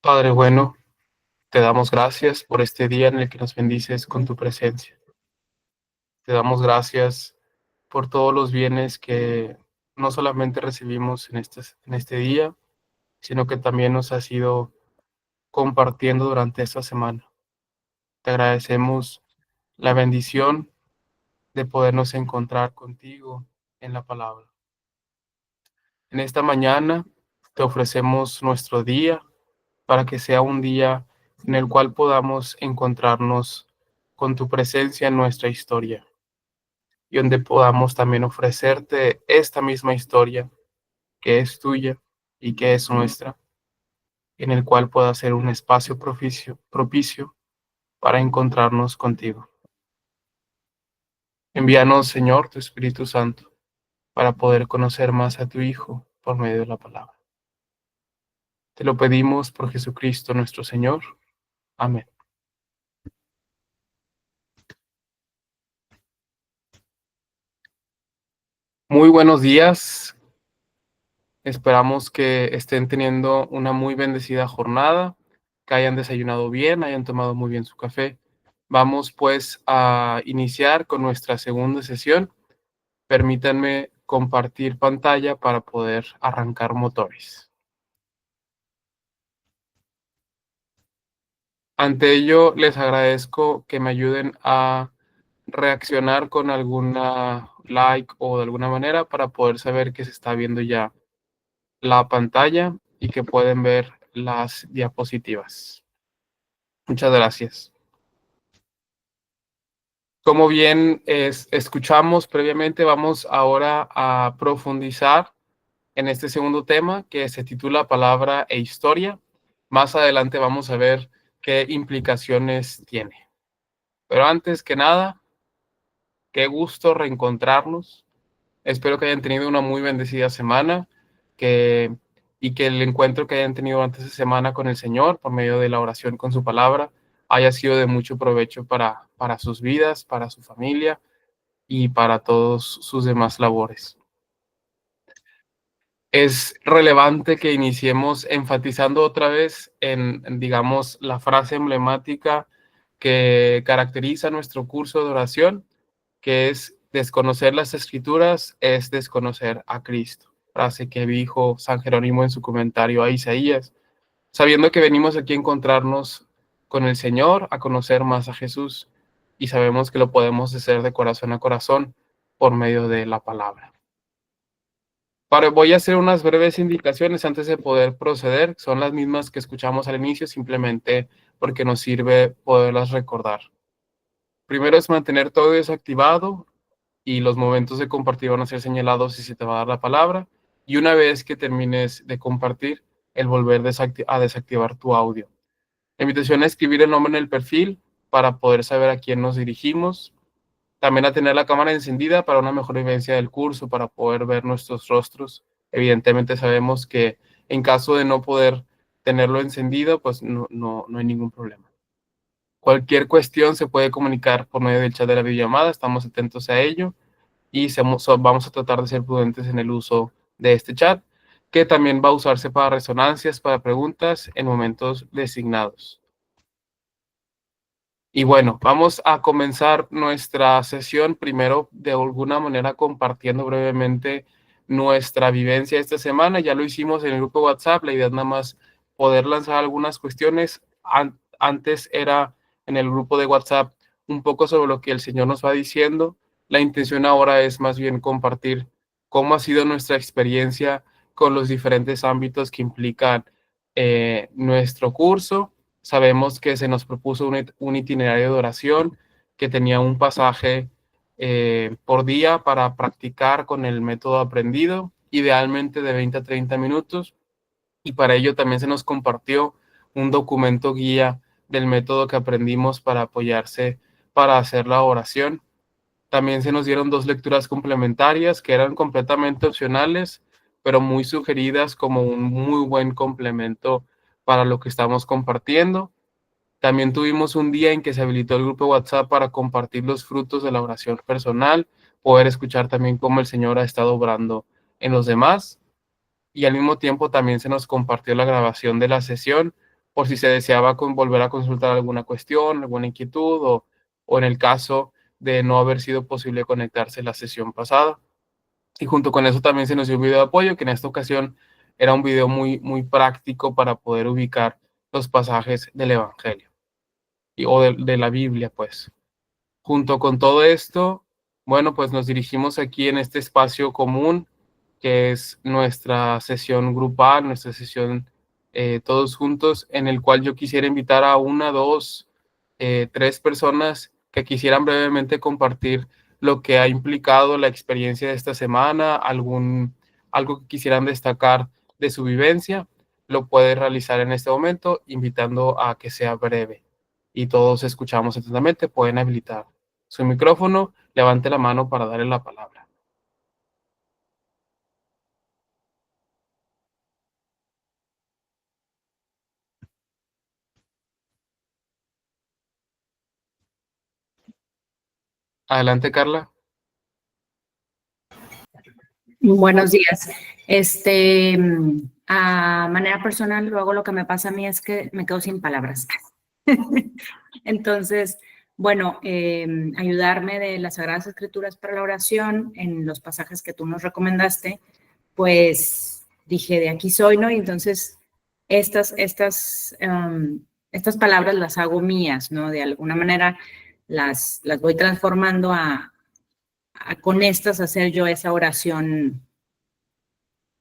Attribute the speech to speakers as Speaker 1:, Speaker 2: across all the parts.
Speaker 1: Padre bueno, te damos gracias por este día en el que nos bendices con tu presencia. Te damos gracias por todos los bienes que no solamente recibimos en este día, sino que también nos has ido compartiendo durante esta semana. Te agradecemos la bendición de podernos encontrar contigo en la palabra. En esta mañana te ofrecemos nuestro día para que sea un día en el cual podamos encontrarnos con tu presencia en nuestra historia y donde podamos también ofrecerte esta misma historia que es tuya y que es nuestra, en el cual pueda ser un espacio propicio para encontrarnos contigo. Envíanos, Señor, tu Espíritu Santo, para poder conocer más a tu Hijo por medio de la palabra. Te lo pedimos por Jesucristo nuestro Señor. Amén. Muy buenos días. Esperamos que estén teniendo una muy bendecida jornada, que hayan desayunado bien, hayan tomado muy bien su café. Vamos pues a iniciar con nuestra segunda sesión. Permítanme compartir pantalla para poder arrancar motores. Ante ello, les agradezco que me ayuden a reaccionar con alguna like o de alguna manera para poder saber que se está viendo ya la pantalla y que pueden ver las diapositivas. Muchas gracias. Como bien escuchamos previamente, vamos ahora a profundizar en este segundo tema que se titula Palabra e Historia. Más adelante vamos a ver qué implicaciones tiene. Pero antes que nada, qué gusto reencontrarnos. Espero que hayan tenido una muy bendecida semana y que el encuentro que hayan tenido antes de semana con el Señor por medio de la oración con su palabra haya sido de mucho provecho para sus vidas, para su familia y para todos sus demás labores. Es relevante que iniciemos enfatizando otra vez digamos, la frase emblemática que caracteriza nuestro curso de oración, que es desconocer las Escrituras es desconocer a Cristo. Frase que dijo San Jerónimo en su comentario a Isaías, sabiendo que venimos aquí a encontrarnos con el Señor, a conocer más a Jesús, y sabemos que lo podemos hacer de corazón a corazón por medio de la palabra. Voy a hacer unas breves indicaciones antes de poder proceder. Son las mismas que escuchamos al inicio, simplemente porque nos sirve poderlas recordar. Primero es mantener todo desactivado y los momentos de compartir van a ser señalados y se te va a dar la palabra. Y una vez que termines de compartir, el volver a desactivar tu audio. La invitación a escribir el nombre en el perfil para poder saber a quién nos dirigimos. También a tener la cámara encendida para una mejor vivencia del curso, para poder ver nuestros rostros. Evidentemente sabemos que en caso de no poder tenerlo encendido, pues no hay ningún problema. Cualquier cuestión se puede comunicar por medio del chat de la videollamada, estamos atentos a ello y vamos a tratar de ser prudentes en el uso de este chat, que también va a usarse para resonancias, para preguntas en momentos designados. Y bueno, vamos a comenzar nuestra sesión primero de alguna manera compartiendo brevemente nuestra vivencia esta semana. Ya lo hicimos en el grupo WhatsApp, la idea es nada más poder lanzar algunas cuestiones. Antes era en el grupo de WhatsApp un poco sobre lo que el Señor nos va diciendo. La intención ahora es más bien compartir cómo ha sido nuestra experiencia con los diferentes ámbitos que implican nuestro curso. Sabemos que se nos propuso un itinerario de oración que tenía un pasaje por día para practicar con el método aprendido, idealmente de 20 a 30 minutos. Y para ello también se nos compartió un documento guía del método que aprendimos para apoyarse para hacer la oración. También se nos dieron 2 lecturas complementarias que eran completamente opcionales, pero muy sugeridas como un muy buen complemento para lo que estamos compartiendo. También tuvimos un día en que se habilitó el grupo WhatsApp para compartir los frutos de la oración personal, poder escuchar también cómo el Señor ha estado obrando en los demás. y al mismo tiempo también se nos compartió la grabación de la sesión por si se deseaba volver a consultar alguna cuestión, alguna inquietud o en el caso de no haber sido posible conectarse la sesión pasada. Y junto con eso también se nos dio un video de apoyo, que en esta ocasión era un video muy práctico para poder ubicar los pasajes del Evangelio o de la Biblia, pues. Junto con todo esto, bueno, pues nos dirigimos aquí en este espacio común, que es nuestra sesión grupal, nuestra sesión todos juntos, en el cual yo quisiera invitar a una, dos, tres personas que quisieran brevemente compartir lo que ha implicado la experiencia de esta semana, algo que quisieran destacar de su vivencia, lo puede realizar en este momento, invitando a que sea breve. Y todos escuchamos atentamente, pueden habilitar su micrófono, levante la mano para darle la palabra. Adelante, Carla.
Speaker 2: Buenos días. A manera personal, luego lo que me pasa a mí es que me quedo sin palabras. Entonces, bueno, ayudarme de las Sagradas Escrituras para la oración en los pasajes que tú nos recomendaste, pues dije, de aquí soy, ¿no? Y entonces estas palabras las hago mías, ¿no? De alguna manera las voy transformando con estas hacer yo esa oración,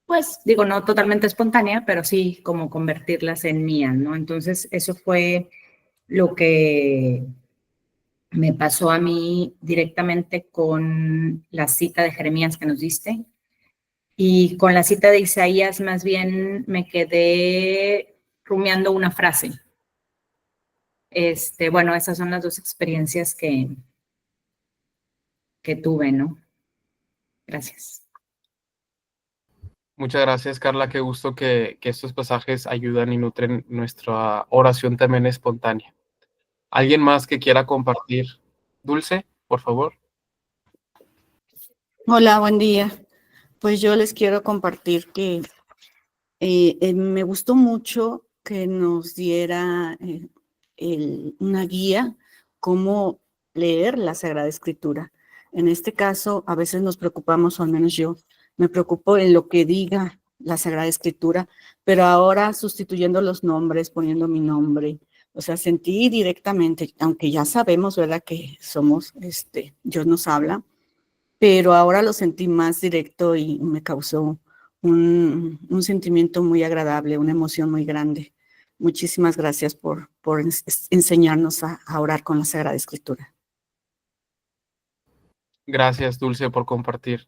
Speaker 2: pues digo, no totalmente espontánea, pero sí como convertirlas en mías, ¿no? Entonces eso fue lo que me pasó a mí directamente con la cita de Jeremías que nos diste, y con la cita de Isaías más bien me quedé rumiando una frase. Bueno, esas son las dos experiencias que tuve, ¿no? Gracias.
Speaker 1: Muchas gracias, Carla. Qué gusto que estos pasajes ayudan y nutren nuestra oración también espontánea. ¿Alguien más que quiera compartir? Dulce, por favor.
Speaker 3: Hola, buen día. Pues yo les quiero compartir que me gustó mucho que nos diera una guía cómo leer la Sagrada Escritura. En este caso, a veces nos preocupamos, o al menos yo, me preocupo en lo que diga la Sagrada Escritura, pero ahora sustituyendo los nombres, poniendo mi nombre, o sea, sentí directamente, aunque ya sabemos, ¿verdad?, que somos, Dios nos habla, pero ahora lo sentí más directo y me causó un sentimiento muy agradable, una emoción muy grande. Muchísimas gracias por enseñarnos a orar con la Sagrada Escritura.
Speaker 1: Gracias, Dulce, por compartir.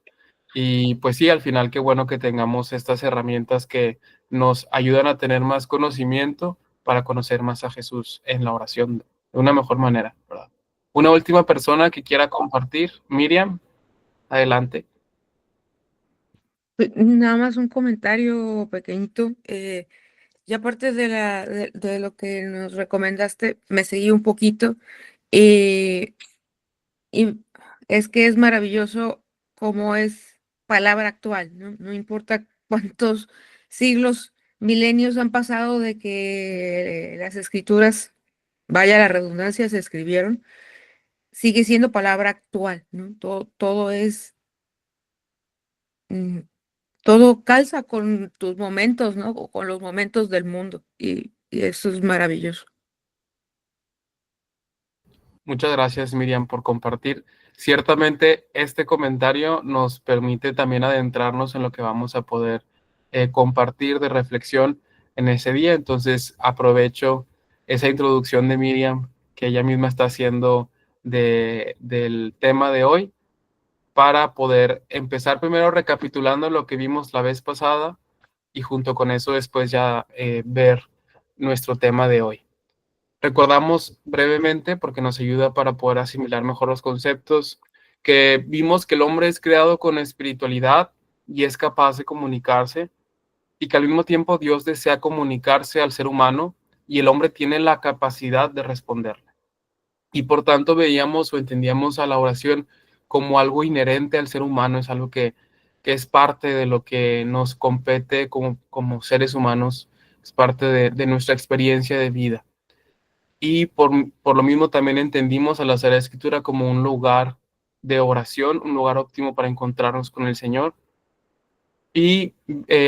Speaker 1: Y pues sí, al final qué bueno que tengamos estas herramientas que nos ayudan a tener más conocimiento para conocer más a Jesús en la oración de una mejor manera, ¿verdad? Una última persona que quiera compartir, Miriam, adelante.
Speaker 4: Nada más un comentario pequeñito. Y aparte de lo que nos recomendaste, me seguí un poquito. Y es que es maravilloso cómo es palabra actual, ¿no? No importa cuántos siglos, milenios han pasado de que las escrituras, vaya la redundancia, se escribieron, sigue siendo palabra actual, ¿no? Todo es, todo calza con tus momentos, ¿no? O con los momentos del mundo, y eso es maravilloso.
Speaker 1: Muchas gracias, Miriam, por compartir. Ciertamente, este comentario nos permite también adentrarnos en lo que vamos a poder compartir de reflexión en ese día. Entonces, aprovecho esa introducción de Miriam que ella misma está haciendo del tema de hoy para poder empezar primero recapitulando lo que vimos la vez pasada y junto con eso después ya ver nuestro tema de hoy. Recordamos brevemente, porque nos ayuda para poder asimilar mejor los conceptos, que vimos que el hombre es creado con espiritualidad y es capaz de comunicarse, y que al mismo tiempo Dios desea comunicarse al ser humano y el hombre tiene la capacidad de responderle. Y por tanto veíamos o entendíamos a la oración como algo inherente al ser humano, es algo que que es parte de lo que nos compete como seres humanos, es parte de nuestra experiencia de vida. Y por lo mismo también entendimos a la Sagrada Escritura como un lugar de oración, un lugar óptimo para encontrarnos con el Señor. Y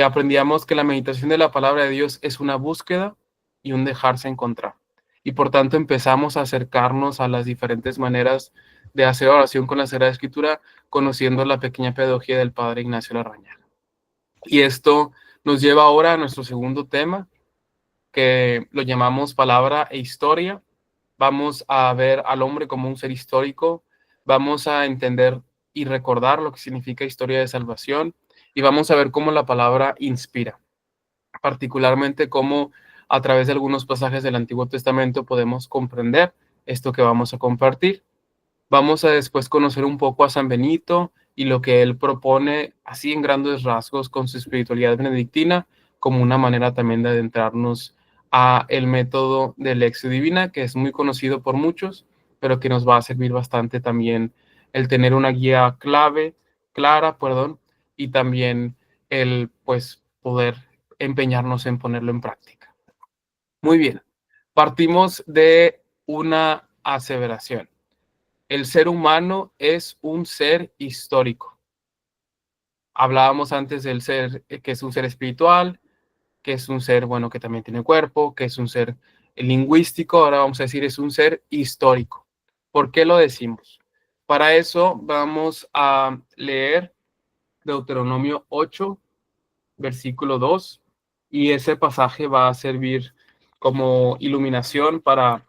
Speaker 1: aprendíamos que la meditación de la palabra de Dios es una búsqueda y un dejarse encontrar. Y por tanto empezamos a acercarnos a las diferentes maneras de hacer oración con la Sagrada Escritura, conociendo la pequeña pedagogía del Padre Ignacio Larrañaga. Y esto nos lleva ahora a nuestro segundo tema, que lo llamamos palabra e historia. Vamos a ver al hombre como un ser histórico, vamos a entender y recordar lo que significa historia de salvación, y vamos a ver cómo la palabra inspira, particularmente cómo a través de algunos pasajes del Antiguo Testamento podemos comprender esto que vamos a compartir. Vamos a después conocer un poco a San Benito y lo que él propone, así en grandes rasgos, con su espiritualidad benedictina, como una manera también de adentrarnos a el método de Lectio Divina, que es muy conocido por muchos, pero que nos va a servir bastante también el tener una guía clara, y también el pues poder empeñarnos en ponerlo en práctica. Muy bien, partimos de una aseveración. El ser humano es un ser histórico. Hablábamos antes del ser que es un ser espiritual, que es un ser, bueno, que también tiene cuerpo, que es un ser lingüístico. Ahora vamos a decir es un ser histórico. ¿Por qué lo decimos? Para eso vamos a leer Deuteronomio 8, versículo 2, y ese pasaje va a servir como iluminación para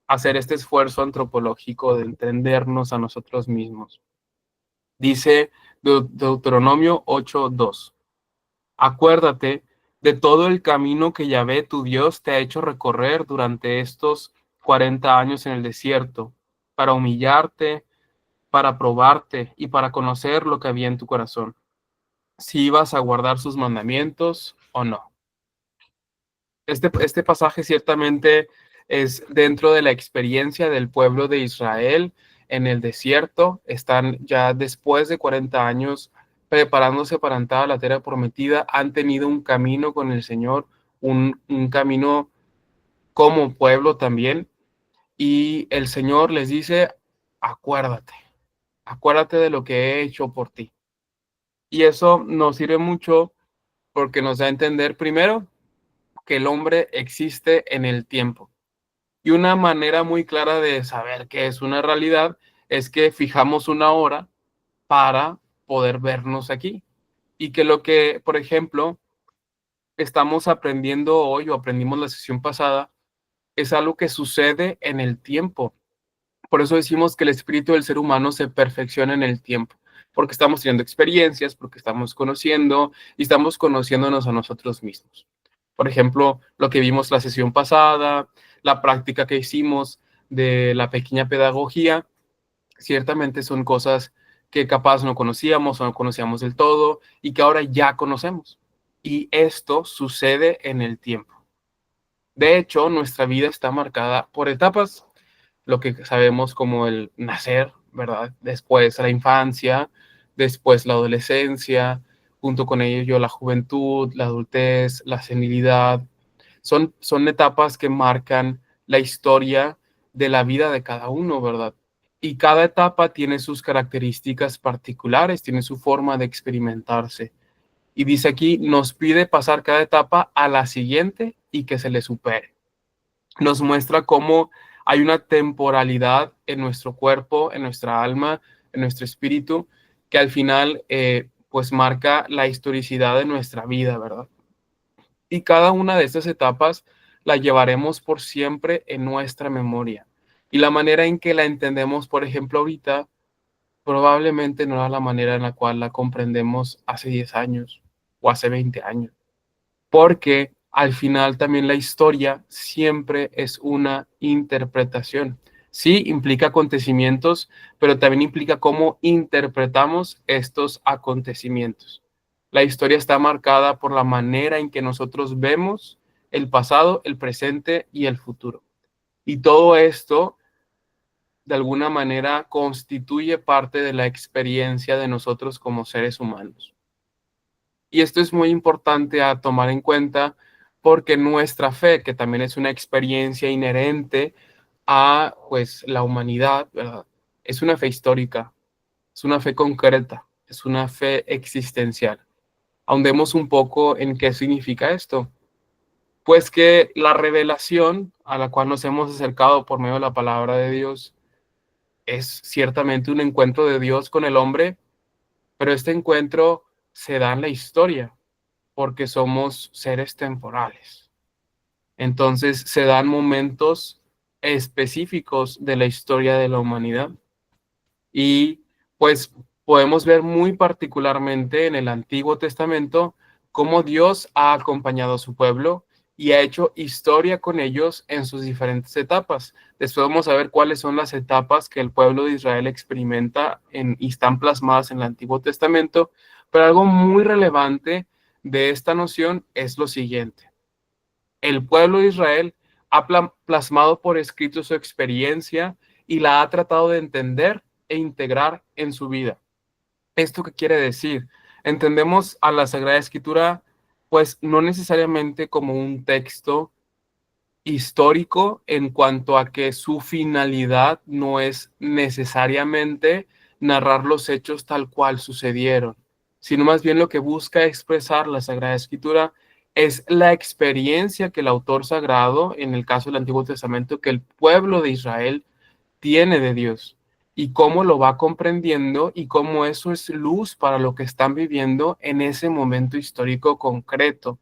Speaker 1: hacer este esfuerzo antropológico de entendernos a nosotros mismos. Dice Deuteronomio 8:2. Acuérdate de todo el camino que Yahvé tu Dios te ha hecho recorrer durante estos 40 años en el desierto, para humillarte, para probarte y para conocer lo que había en tu corazón, si ibas a guardar sus mandamientos o no. Este pasaje ciertamente es dentro de la experiencia del pueblo de Israel en el desierto. Están ya después de 40 años preparándose para entrar a la tierra prometida. Han tenido un camino con el Señor, un camino como pueblo también. Y el Señor les dice, acuérdate de lo que he hecho por ti. Y eso nos sirve mucho porque nos da a entender primero que el hombre existe en el tiempo. Y una manera muy clara de saber que es una realidad es que fijamos una hora para poder vernos aquí. Y que lo que, por ejemplo, estamos aprendiendo hoy o aprendimos la sesión pasada es algo que sucede en el tiempo. Por eso decimos que el espíritu del ser humano se perfecciona en el tiempo, porque estamos teniendo experiencias, porque estamos conociendo y estamos conociéndonos a nosotros mismos. Por ejemplo, lo que vimos la sesión pasada, la práctica que hicimos de la pequeña pedagogía, ciertamente son cosas que capaz no conocíamos o no conocíamos del todo y que ahora ya conocemos. Y esto sucede en el tiempo. De hecho, nuestra vida está marcada por etapas, lo que sabemos como el nacer, ¿verdad? Después la infancia, después la adolescencia, junto con ello la juventud, la adultez, la senilidad. Son etapas que marcan la historia de la vida de cada uno, ¿verdad? Y cada etapa tiene sus características particulares, tiene su forma de experimentarse. Y dice aquí, nos pide pasar cada etapa a la siguiente y que se le supere. Nos muestra cómo hay una temporalidad en nuestro cuerpo, en nuestra alma, en nuestro espíritu, que al final pues marca la historicidad de nuestra vida, ¿verdad? Y cada una de estas etapas la llevaremos por siempre en nuestra memoria. Y la manera en que la entendemos, por ejemplo, ahorita, probablemente no era la manera en la cual la comprendemos hace 10 años o hace 20 años. Porque al final también la historia siempre es una interpretación. Sí, implica acontecimientos, pero también implica cómo interpretamos estos acontecimientos. La historia está marcada por la manera en que nosotros vemos el pasado, el presente y el futuro. Y todo esto, de alguna manera, constituye parte de la experiencia de nosotros como seres humanos. Y esto es muy importante a tomar en cuenta porque nuestra fe, que también es una experiencia inherente a pues la humanidad, ¿verdad? Es una fe histórica, es una fe concreta, es una fe existencial. Ahondemos un poco en qué significa esto. Pues que la revelación a la cual nos hemos acercado por medio de la palabra de Dios es ciertamente un encuentro de Dios con el hombre, pero este encuentro se da en la historia porque somos seres temporales. Entonces se dan momentos específicos de la historia de la humanidad y pues podemos ver muy particularmente en el Antiguo Testamento cómo Dios ha acompañado a su pueblo y ha hecho historia con ellos en sus diferentes etapas. Después vamos a ver cuáles son las etapas que el pueblo de Israel experimenta y están plasmadas en el Antiguo Testamento, pero algo muy relevante de esta noción es lo siguiente. El pueblo de Israel ha plasmado por escrito su experiencia y la ha tratado de entender e integrar en su vida. ¿Esto qué quiere decir? Entendemos a la Sagrada Escritura, pues no necesariamente como un texto histórico en cuanto a que su finalidad no es necesariamente narrar los hechos tal cual sucedieron, sino más bien lo que busca expresar la Sagrada Escritura es la experiencia que el autor sagrado, en el caso del Antiguo Testamento, que el pueblo de Israel tiene de Dios y cómo lo va comprendiendo y cómo eso es luz para lo que están viviendo en ese momento histórico concreto.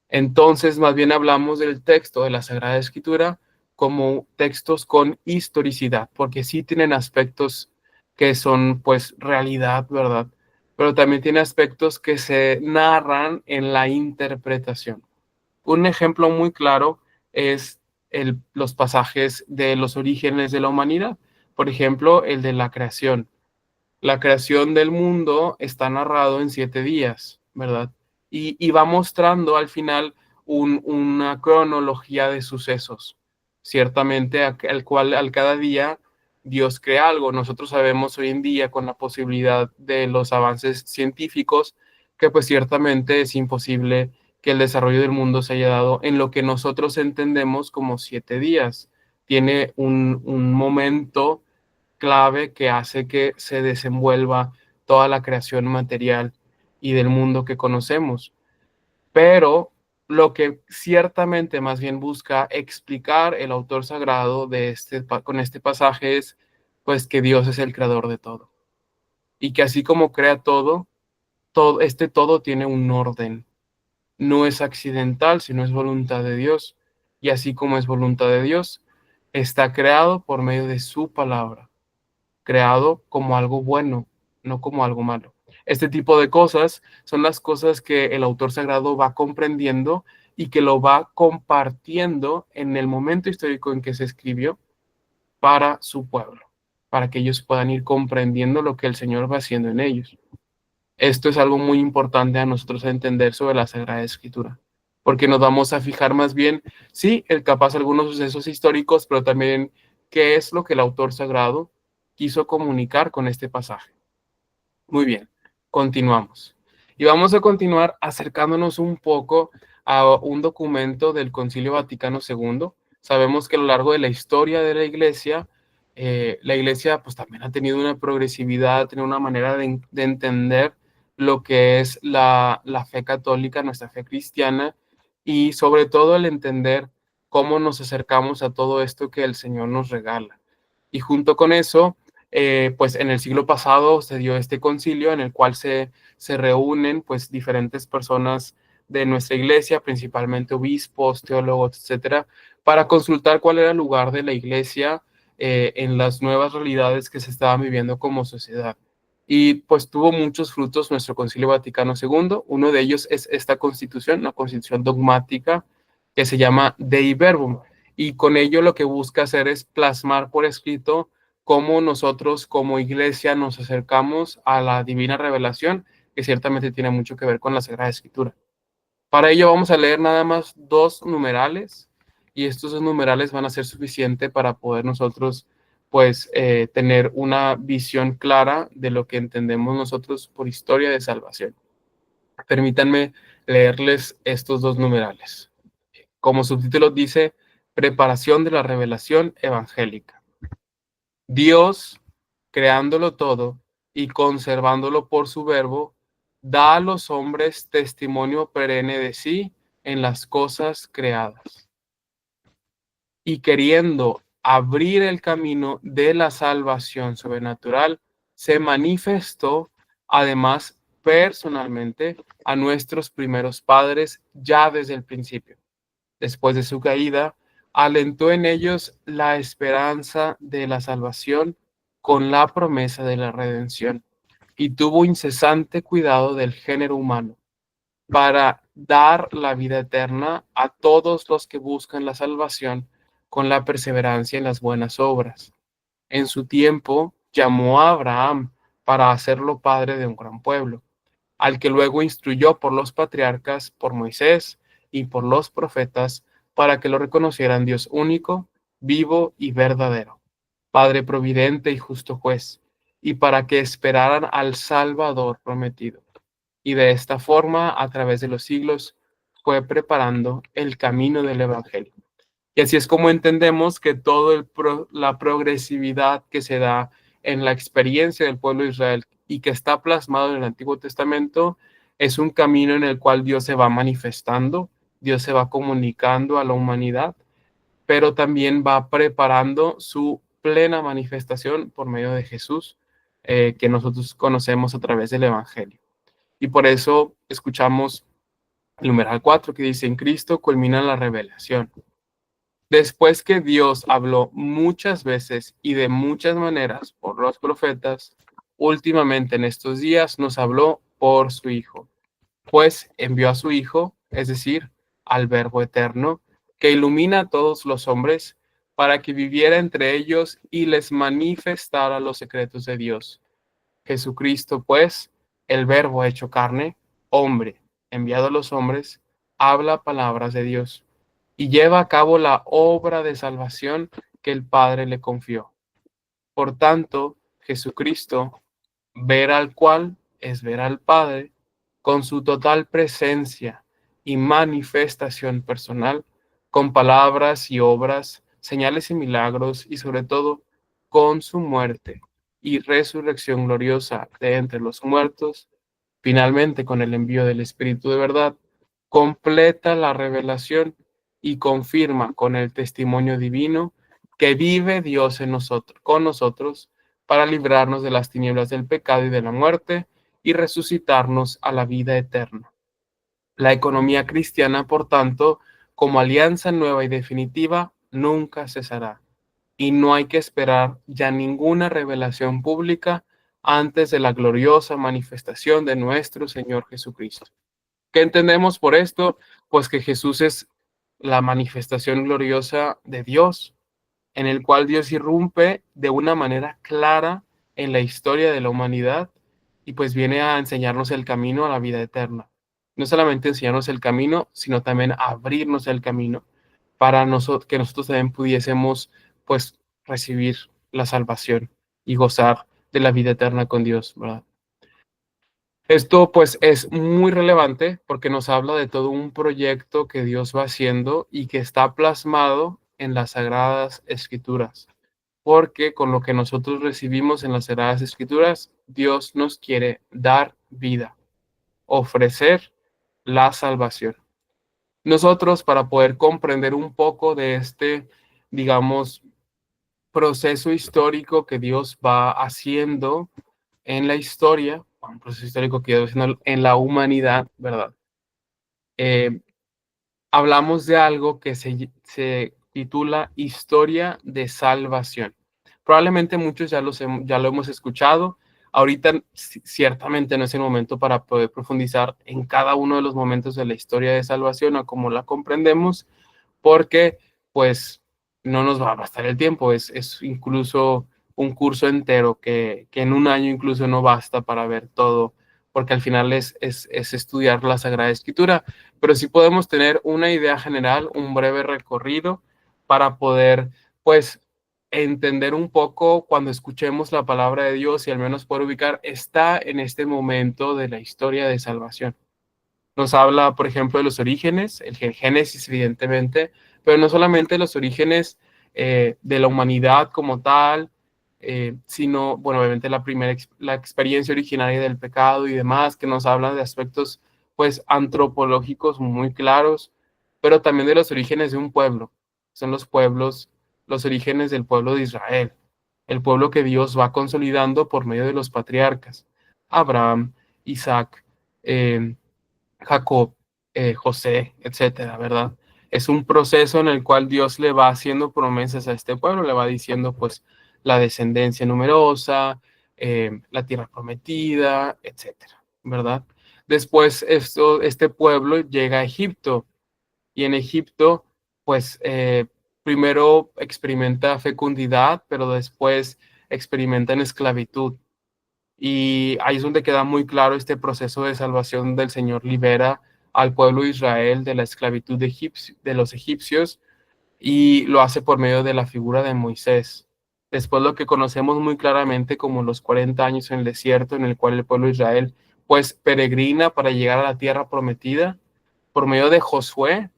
Speaker 1: Entonces, más bien hablamos del texto de la Sagrada Escritura como textos con historicidad, porque sí tienen aspectos que son, pues, realidad, ¿verdad? Pero también tiene aspectos que se narran en la interpretación. Un ejemplo muy claro es los pasajes de los orígenes de la humanidad. Por ejemplo, el de la creación. La creación del mundo está narrado en 7 días, ¿verdad? Y va mostrando al final una cronología de sucesos. Ciertamente, al cada día Dios crea algo. Nosotros sabemos hoy en día, con la posibilidad de los avances científicos, que pues ciertamente es imposible que el desarrollo del mundo se haya dado en lo que nosotros entendemos como 7 días. Tiene un momento clave que hace que se desenvuelva toda la creación material y del mundo que conocemos. Pero lo que ciertamente más bien busca explicar el autor sagrado con este pasaje es pues que Dios es el creador de todo y que así como crea todo, todo tiene un orden. No es accidental, sino es voluntad de Dios. Y así como es voluntad de Dios, está creado por medio de su palabra, creado como algo bueno, no como algo malo. Este tipo de cosas son las cosas que el autor sagrado va comprendiendo y que lo va compartiendo en el momento histórico en que se escribió para su pueblo, para que ellos puedan ir comprendiendo lo que el Señor va haciendo en ellos. Esto es algo muy importante a nosotros entender sobre la Sagrada Escritura, porque nos vamos a fijar más bien, sí, capaz algunos sucesos históricos, pero también qué es lo que el autor sagrado quiso comunicar con este pasaje. Muy bien, continuamos. Y vamos a continuar acercándonos un poco a un documento del Concilio Vaticano II. Sabemos que a lo largo de la historia de la Iglesia pues también ha tenido una progresividad, ha tenido una manera de entender lo que es la fe católica, nuestra fe cristiana, y sobre todo el entender cómo nos acercamos a todo esto que el Señor nos regala. Y junto con eso, pues en el siglo pasado se dio este concilio en el cual se reúnen pues diferentes personas de nuestra iglesia, principalmente obispos, teólogos, etcétera, para consultar cuál era el lugar de la iglesia en las nuevas realidades que se estaban viviendo como sociedad. Y pues tuvo muchos frutos nuestro Concilio Vaticano II. Uno de ellos es esta constitución, una constitución dogmática que se llama Dei Verbum. Y con ello lo que busca hacer es plasmar por escrito cómo nosotros como iglesia nos acercamos a la divina revelación, que ciertamente tiene mucho que ver con la Sagrada Escritura. Para ello vamos a leer nada más 2 numerales, y estos 2 numerales van a ser suficientes para poder nosotros pues tener una visión clara de lo que entendemos nosotros por historia de salvación. Permítanme leerles estos dos numerales. Como subtítulo dice, preparación de la revelación evangélica. Dios, creándolo todo y conservándolo por su verbo, da a los hombres testimonio perenne de sí en las cosas creadas. Y queriendo abrir el camino de la salvación sobrenatural, se manifestó además personalmente a nuestros primeros padres ya desde el principio. Después de su caída, alentó en ellos la esperanza de la salvación con la promesa de la redención, y tuvo incesante cuidado del género humano para dar la vida eterna a todos los que buscan la salvación con la perseverancia en las buenas obras. En su tiempo llamó a Abraham para hacerlo padre de un gran pueblo, al que luego instruyó por los patriarcas, por Moisés y por los profetas, para que lo reconocieran Dios único, vivo y verdadero, Padre providente y justo juez, y para que esperaran al Salvador prometido. Y de esta forma, a través de los siglos, fue preparando el camino del Evangelio. Y así es como entendemos que toda la progresividad que se da en la experiencia del pueblo de Israel y que está plasmado en el Antiguo Testamento es un camino en el cual Dios se va manifestando, Dios se va comunicando a la humanidad, pero también va preparando su plena manifestación por medio de Jesús, que nosotros conocemos a través del Evangelio. Y por eso escuchamos el numeral 4 que dice: en Cristo culmina la revelación. Después que Dios habló muchas veces y de muchas maneras por los profetas, últimamente en estos días nos habló por su Hijo, pues envió a su Hijo, es decir, al Verbo eterno, que ilumina a todos los hombres, para que viviera entre ellos y les manifestara los secretos de Dios. Jesucristo, pues, el Verbo hecho carne, hombre, enviado a los hombres, habla palabras de Dios y lleva a cabo la obra de salvación que el Padre le confió. Por tanto, Jesucristo, ver al cual es ver al Padre, con su total presencia y manifestación personal, con palabras y obras, señales y milagros, y sobre todo con su muerte y resurrección gloriosa de entre los muertos, finalmente con el envío del Espíritu de verdad, completa la revelación y confirma con el testimonio divino que vive Dios en nosotros, con nosotros, para librarnos de las tinieblas del pecado y de la muerte y resucitarnos a la vida eterna. La economía cristiana, por tanto, como alianza nueva y definitiva, nunca cesará, y no hay que esperar ya ninguna revelación pública antes de la gloriosa manifestación de nuestro Señor Jesucristo. ¿Qué entendemos por esto? Pues que Jesús es la manifestación gloriosa de Dios, en el cual Dios irrumpe de una manera clara en la historia de la humanidad y pues viene a enseñarnos el camino a la vida eterna. No solamente enseñarnos el camino, sino también abrirnos el camino para que nosotros también pudiésemos pues recibir la salvación y gozar de la vida eterna con Dios, ¿verdad? Esto pues es muy relevante porque nos habla de todo un proyecto que Dios va haciendo y que está plasmado en las Sagradas Escrituras. Porque con lo que nosotros recibimos en las Sagradas Escrituras, Dios nos quiere dar vida, ofrecer la salvación. Nosotros, para poder comprender un poco de este, digamos, proceso histórico que Dios va haciendo en la historia, un proceso histórico que Dios va haciendo en la humanidad, ¿verdad? Hablamos de algo que se titula Historia de Salvación. Probablemente muchos ya lo hemos escuchado. Ahorita ciertamente no es el momento para poder profundizar en cada uno de los momentos de la historia de salvación o cómo la comprendemos, porque pues no nos va a bastar el tiempo. Es incluso un curso entero que en un año incluso no basta para ver todo, porque al final es estudiar la Sagrada Escritura, pero sí podemos tener una idea general, un breve recorrido para poder, pues, entender un poco cuando escuchemos la palabra de Dios y al menos poder ubicar, está en este momento de la historia de salvación. Nos habla, por ejemplo, de los orígenes, el Génesis, evidentemente, pero no solamente los orígenes de la humanidad como tal, sino, bueno, obviamente la experiencia originaria del pecado y demás, que nos hablan de aspectos, pues, antropológicos muy claros, pero también de los orígenes de un pueblo. Son los pueblos, los orígenes del pueblo de Israel, el pueblo que Dios va consolidando por medio de los patriarcas, Abraham, Isaac, Jacob, José, etcétera, ¿verdad? Es un proceso en el cual Dios le va haciendo promesas a este pueblo, le va diciendo pues la descendencia numerosa, la tierra prometida, etcétera, ¿verdad? Después este pueblo llega a Egipto y en Egipto pues primero experimenta fecundidad, pero después experimentan esclavitud. Y ahí es donde queda muy claro este proceso de salvación del Señor. Libera al pueblo de Israel de la esclavitud de los egipcios y lo hace por medio de la figura de Moisés. Después lo que conocemos muy claramente como los 40 años en el desierto, en el cual el pueblo de Israel pues peregrina para llegar a la tierra prometida. Por medio de Josué,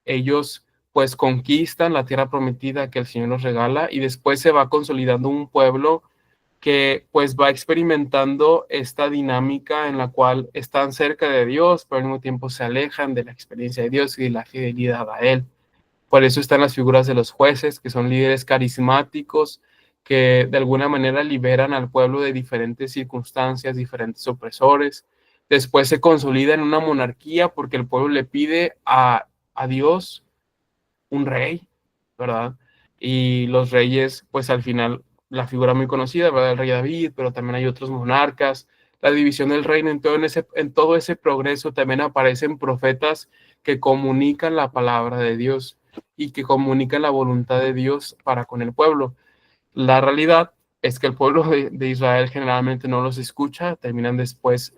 Speaker 1: ellos pues conquistan la tierra prometida que el Señor nos regala y después se va consolidando un pueblo que pues va experimentando esta dinámica en la cual están cerca de Dios, pero al mismo tiempo se alejan de la experiencia de Dios y de la fidelidad a Él. Por eso están las figuras de los jueces, que son líderes carismáticos, que de alguna manera liberan al pueblo de diferentes circunstancias, diferentes opresores. Después se consolida en una monarquía porque el pueblo le pide a Dios un rey, ¿verdad? Y los reyes, pues al final, la figura muy conocida, ¿verdad? El rey David, pero también hay otros monarcas, la división del reino, en todo ese progreso también aparecen profetas que comunican la palabra de Dios y que comunican la voluntad de Dios para con el pueblo. La realidad es que el pueblo de Israel generalmente no los escucha, terminan después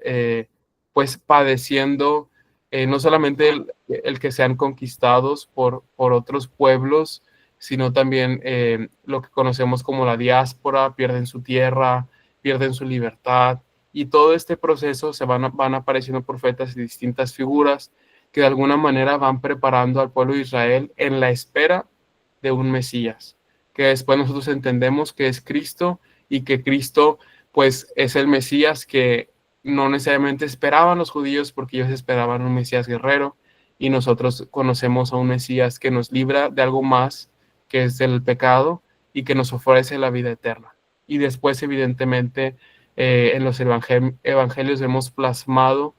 Speaker 1: pues padeciendo no solamente el que sean conquistados por otros pueblos, sino también lo que conocemos como la diáspora, pierden su tierra, pierden su libertad, y todo este proceso van apareciendo profetas y distintas figuras que de alguna manera van preparando al pueblo de Israel en la espera de un Mesías, que después nosotros entendemos que es Cristo y que Cristo pues es el Mesías que no necesariamente esperaban los judíos porque ellos esperaban un Mesías guerrero y nosotros conocemos a un Mesías que nos libra de algo más que es del pecado y que nos ofrece la vida eterna. Y después evidentemente en los evangelios hemos plasmado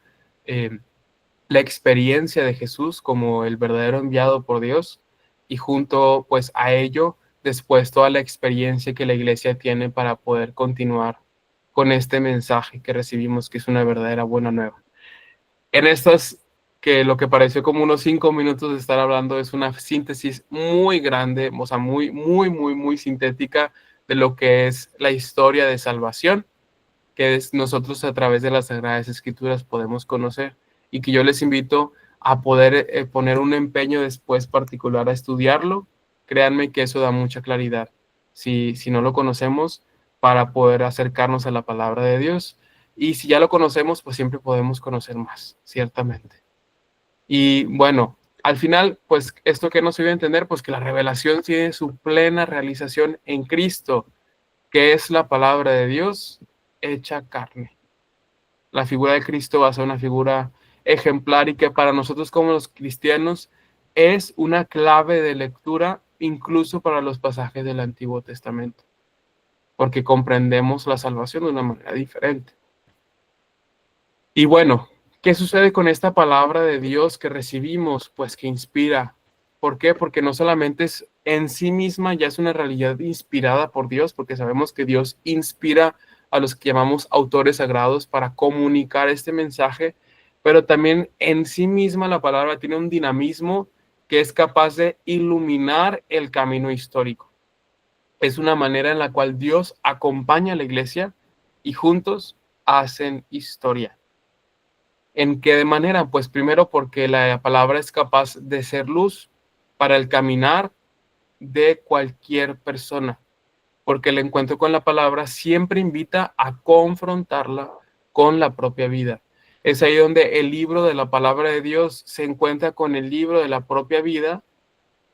Speaker 1: la experiencia de Jesús como el verdadero enviado por Dios y junto pues a ello después toda la experiencia que la iglesia tiene para poder continuar con este mensaje que recibimos, que es una verdadera buena nueva. En estas, que lo que pareció como unos 5 minutos de estar hablando es una síntesis muy grande, o sea, muy sintética de lo que es la historia de salvación, que nosotros a través de las Sagradas Escrituras podemos conocer y que yo les invito a poder poner un empeño después particular a estudiarlo. Créanme que eso da mucha claridad. Si no lo conocemos, para poder acercarnos a la palabra de Dios. Y si ya lo conocemos, pues siempre podemos conocer más, ciertamente. Y bueno, al final, pues esto que nos ayuda a entender, pues que la revelación tiene su plena realización en Cristo, que es la palabra de Dios hecha carne. La figura de Cristo va a ser una figura ejemplar y que para nosotros como los cristianos es una clave de lectura incluso para los pasajes del Antiguo Testamento, porque comprendemos la salvación de una manera diferente. Y bueno, ¿qué sucede con esta palabra de Dios que recibimos? Pues que inspira. ¿Por qué? Porque no solamente es en sí misma, ya es una realidad inspirada por Dios, porque sabemos que Dios inspira a los que llamamos autores sagrados para comunicar este mensaje, pero también en sí misma la palabra tiene un dinamismo que es capaz de iluminar el camino histórico. Es una manera en la cual Dios acompaña a la iglesia y juntos hacen historia. ¿En qué manera? Pues primero porque la palabra es capaz de ser luz para el caminar de cualquier persona, porque el encuentro con la palabra siempre invita a confrontarla con la propia vida. Es ahí donde el libro de la palabra de Dios se encuentra con el libro de la propia vida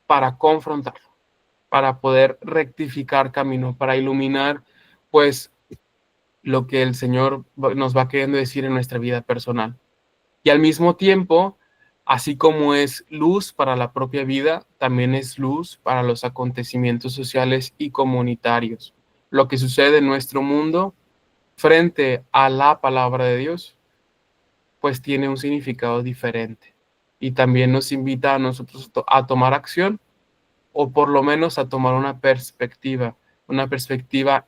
Speaker 1: para confrontarlo, para poder rectificar camino, para iluminar, pues, lo que el Señor nos va queriendo decir en nuestra vida personal. Y al mismo tiempo, así como es luz para la propia vida, también es luz para los acontecimientos sociales y comunitarios. Lo que sucede en nuestro mundo frente a la palabra de Dios, pues tiene un significado diferente. Y también nos invita a nosotros a tomar acción, o por lo menos a tomar una perspectiva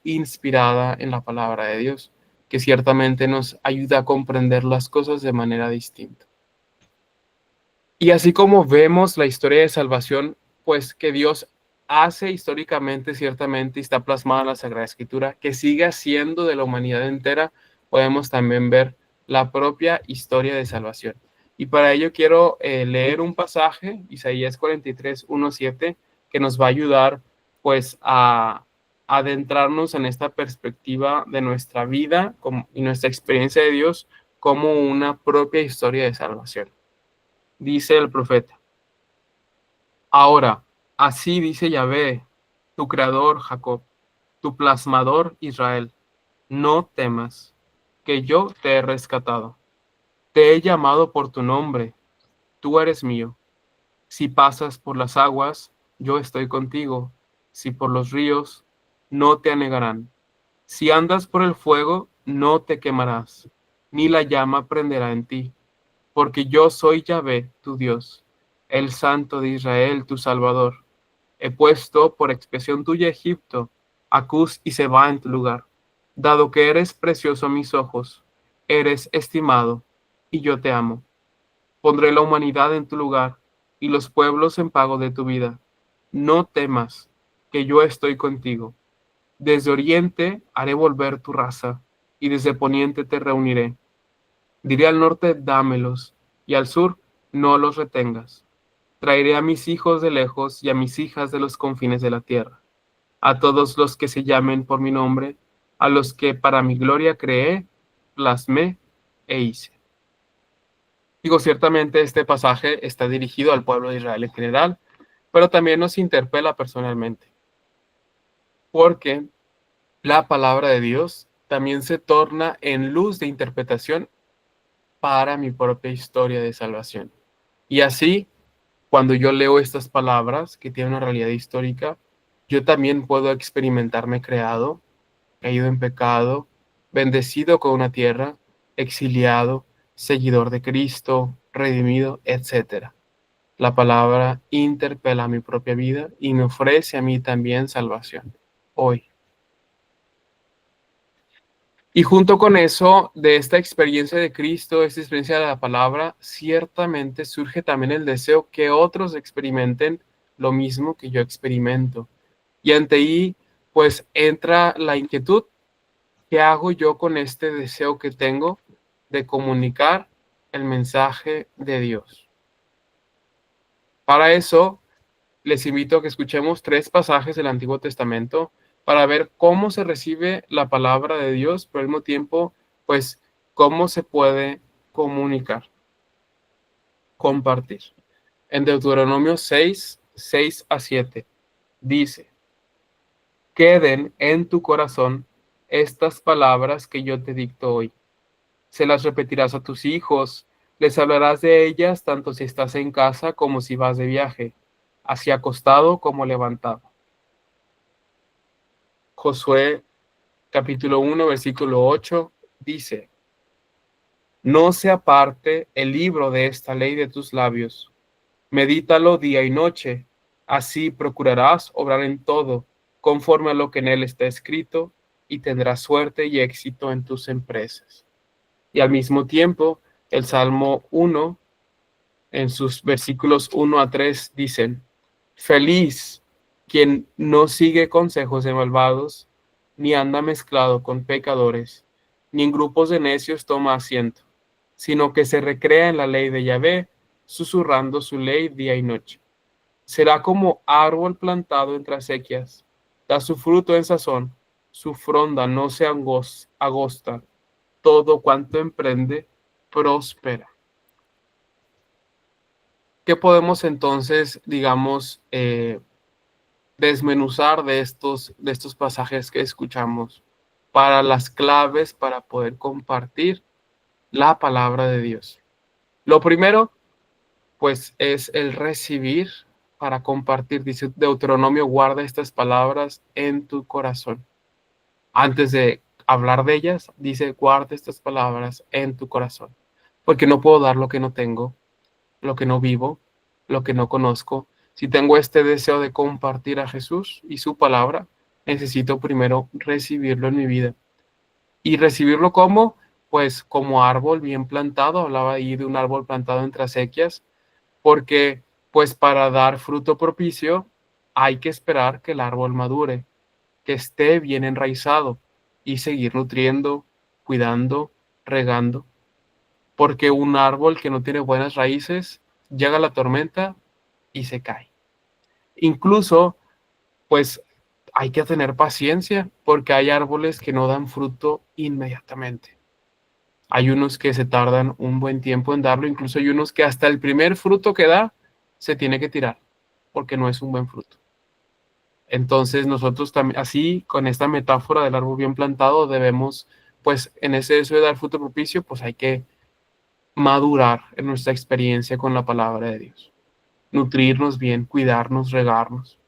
Speaker 1: inspirada en la palabra de Dios, que ciertamente nos ayuda a comprender las cosas de manera distinta. Y así como vemos la historia de salvación, pues que Dios hace históricamente, ciertamente, y está plasmada en la Sagrada Escritura, que sigue haciendo de la humanidad entera, podemos también ver la propia historia de salvación. Y para ello quiero leer un pasaje, Isaías 43, 1-7, que nos va a ayudar pues a adentrarnos en esta perspectiva de nuestra vida y nuestra experiencia de Dios como una propia historia de salvación. Dice el profeta: ahora, así dice Yahvé, tu creador Jacob, tu plasmador Israel, no temas, que yo te he rescatado. Te he llamado por tu nombre, tú eres mío. Si pasas por las aguas, yo estoy contigo. Si por los ríos, no te anegarán. Si andas por el fuego, no te quemarás, ni la llama prenderá en ti. Porque yo soy Yahvé, tu Dios, el Santo de Israel, tu Salvador. He puesto por expiación tuya Egipto, a Cus y Seba en tu lugar. Dado que eres precioso a mis ojos, eres estimado, y yo te amo. Pondré la humanidad en tu lugar, y los pueblos en pago de tu vida. No temas, que yo estoy contigo. Desde oriente haré volver tu raza, y desde poniente te reuniré. Diré al norte, dámelos, y al sur, no los retengas. Traeré a mis hijos de lejos y a mis hijas de los confines de la tierra. A todos los que se llamen por mi nombre, a los que para mi gloria creé, plasmé e hice. Digo, ciertamente este pasaje está dirigido al pueblo de Israel en general, pero también nos interpela personalmente, porque la palabra de Dios también se torna en luz de interpretación para mi propia historia de salvación. Y así, cuando yo leo estas palabras que tienen una realidad histórica, yo también puedo experimentarme creado, caído en pecado, bendecido con una tierra, exiliado, seguidor de Cristo, redimido, etc. La palabra interpela a mi propia vida y me ofrece a mí también salvación, hoy. Y junto con eso, de esta experiencia de Cristo, esta experiencia de la palabra, ciertamente surge también el deseo que otros experimenten lo mismo que yo experimento. Y ante ahí, pues entra la inquietud: ¿qué hago yo con este deseo que tengo de comunicar el mensaje de Dios? Para eso, les invito a que escuchemos 3 pasajes del Antiguo Testamento para ver cómo se recibe la palabra de Dios, pero al mismo tiempo, pues, cómo se puede comunicar, compartir. En Deuteronomio 6, 6-7, dice: queden en tu corazón estas palabras que yo te dicto hoy. Se las repetirás a tus hijos, les hablarás de ellas tanto si estás en casa como si vas de viaje, así acostado como levantado. Josué capítulo 1, versículo 8 dice: no se aparte el libro de esta ley de tus labios, medítalo día y noche, así procurarás obrar en todo, conforme a lo que en él está escrito, y tendrás suerte y éxito en tus empresas. Y al mismo tiempo, el Salmo 1, en sus versículos 1-3, dicen: feliz quien no sigue consejos de malvados, ni anda mezclado con pecadores, ni en grupos de necios toma asiento, sino que se recrea en la ley de Yahvé, susurrando su ley día y noche. Será como árbol plantado entre acequias, da su fruto en sazón, su fronda no se agosta, todo cuanto emprende próspera. ¿Qué podemos entonces, digamos, desmenuzar de estos pasajes que escuchamos para las claves para poder compartir la palabra de Dios? Lo primero, pues, es el recibir para compartir. Dice Deuteronomio, guarda estas palabras en tu corazón. Antes de hablar de ellas, dice, guarda estas palabras en tu corazón. Porque no puedo dar lo que no tengo, lo que no vivo, lo que no conozco. Si tengo este deseo de compartir a Jesús y su palabra, necesito primero recibirlo en mi vida. ¿Y recibirlo cómo? Pues como árbol bien plantado. Hablaba ahí de un árbol plantado entre acequias, porque pues para dar fruto propicio hay que esperar que el árbol madure, que esté bien enraizado y seguir nutriendo, cuidando, regando, porque un árbol que no tiene buenas raíces, llega la tormenta y se cae. Incluso, pues hay que tener paciencia porque hay árboles que no dan fruto inmediatamente. Hay unos que se tardan un buen tiempo en darlo, incluso hay unos que hasta el primer fruto que da se tiene que tirar porque no es un buen fruto. Entonces nosotros también, así con esta metáfora del árbol bien plantado, debemos, pues en ese deseo de dar fruto propicio, pues hay que madurar en nuestra experiencia con la palabra de Dios, nutrirnos bien, cuidarnos, regarnos.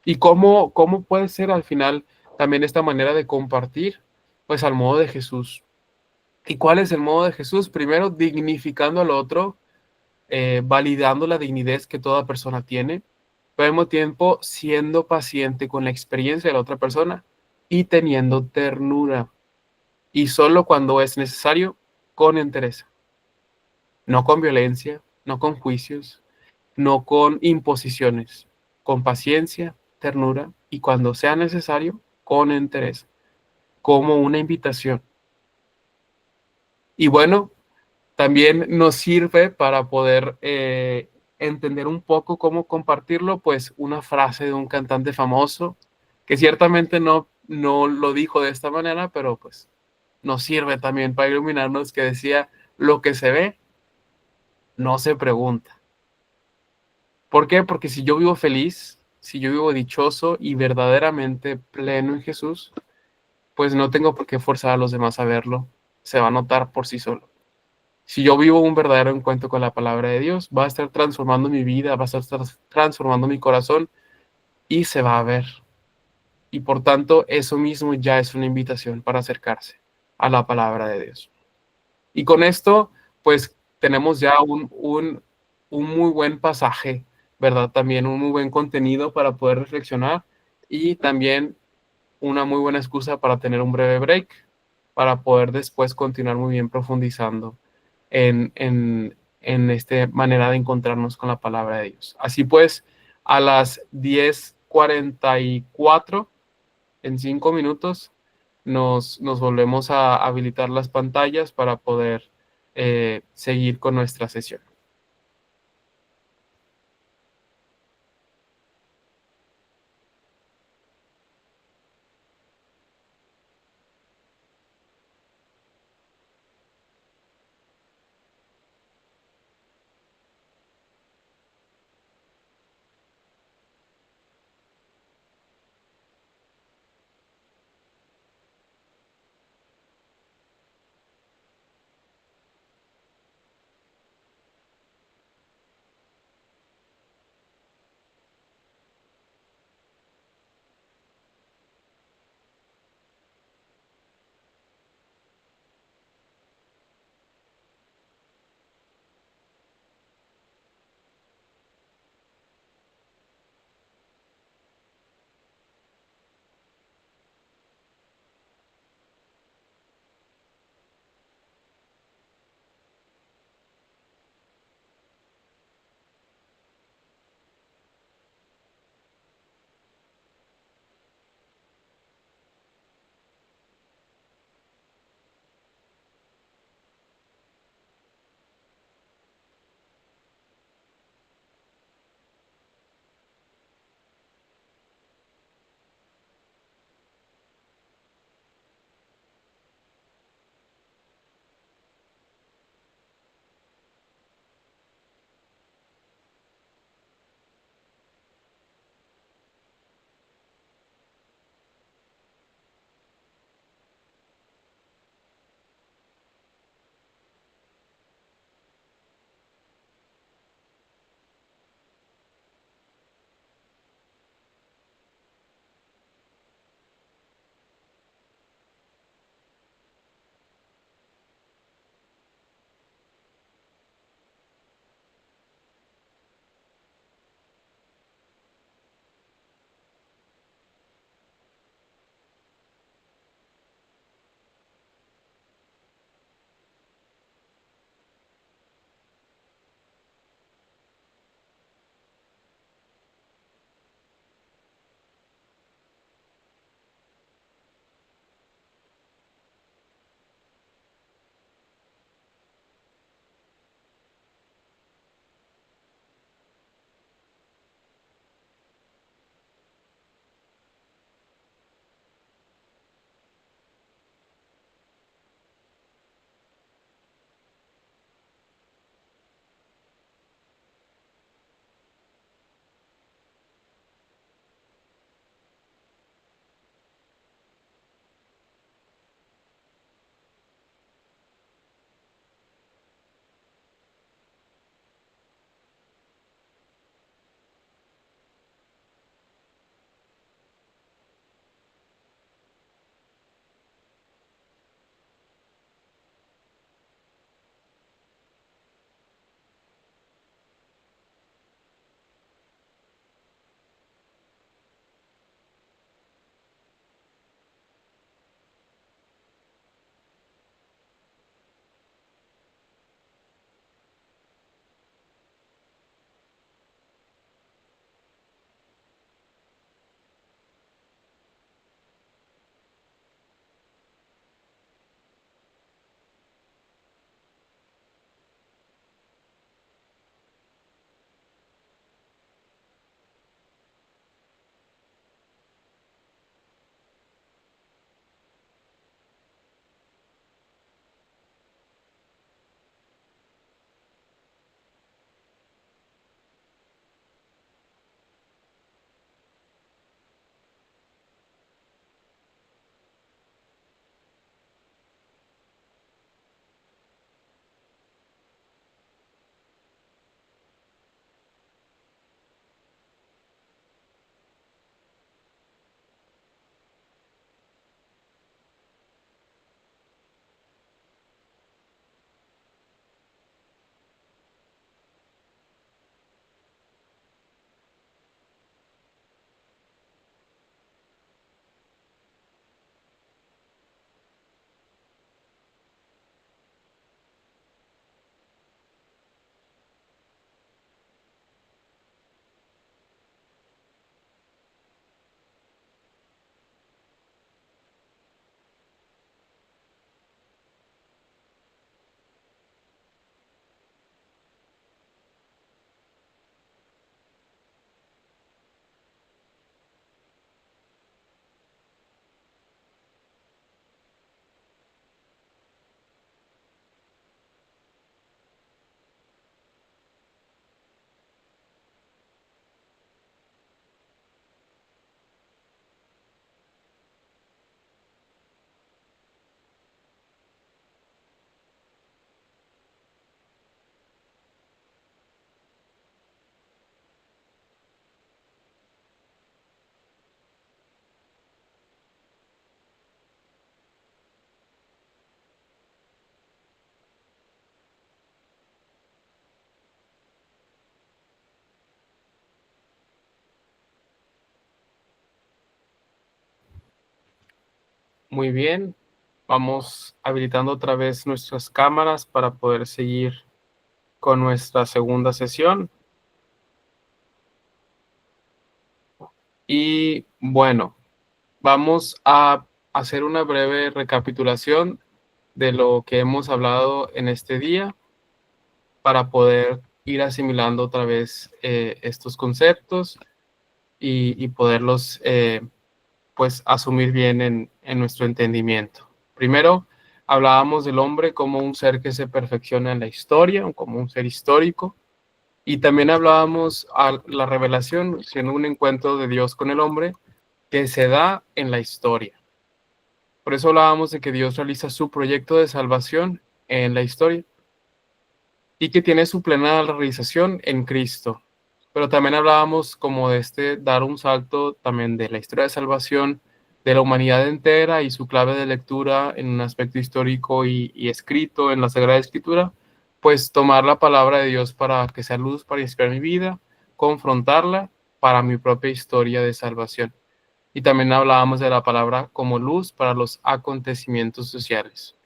Speaker 1: ¿Y cómo puede ser al final también esta manera de compartir? Pues al modo de Jesús. ¿Y cuál es el modo de Jesús? Primero, dignificando al otro, validando la dignidad que toda persona tiene, pero al mismo tiempo siendo paciente con la experiencia de la otra persona y teniendo ternura. Y solo cuando es necesario, con interés. No con violencia, no con juicios, no con imposiciones, con paciencia, ternura y cuando sea necesario, con interés, como una invitación. Y bueno, también nos sirve para poder entender un poco cómo compartirlo, pues una frase de un cantante famoso, que ciertamente no lo dijo de esta manera, pero pues nos sirve también para iluminarnos, que decía, lo que se ve, no se pregunta. ¿Por qué? Porque si yo vivo feliz, si yo vivo dichoso y verdaderamente pleno en Jesús, pues no tengo por qué forzar a los demás a verlo, se va a notar por sí solo. Si yo vivo un verdadero encuentro con la palabra de Dios, va a estar transformando mi vida, va a estar transformando mi corazón y se va a ver. Y por tanto, eso mismo ya es una invitación para acercarse a la palabra de Dios. Y con esto, pues tenemos ya un muy buen pasaje, ¿verdad? También un muy buen contenido para poder reflexionar y también una muy buena excusa para tener un breve break, para poder después continuar muy bien profundizando en esta manera de encontrarnos con la palabra de Dios. Así pues, a las 10:44, en 5 minutos, nos volvemos a habilitar las pantallas para poder seguir con nuestra sesión. Muy bien. Vamos habilitando otra vez nuestras cámaras para poder seguir con nuestra segunda sesión. Y bueno, vamos a hacer una breve recapitulación de lo que hemos hablado en este día para poder ir asimilando otra vez estos conceptos y poderlos pues asumir bien en nuestro entendimiento. Primero, hablábamos del hombre como un ser que se perfecciona en la historia, como un ser histórico, y también hablábamos a la revelación siendo un encuentro de Dios con el hombre que se da en la historia. Por eso hablábamos de que Dios realiza su proyecto de salvación en la historia y que tiene su plena realización en Cristo. Pero también hablábamos como de dar un salto también de la historia de salvación de la humanidad entera y su clave de lectura en un aspecto histórico y escrito en la Sagrada Escritura, pues tomar la palabra de Dios para que sea luz para inspirar mi vida, confrontarla para mi propia historia de salvación. Y también hablábamos de la palabra como luz para los acontecimientos sociales.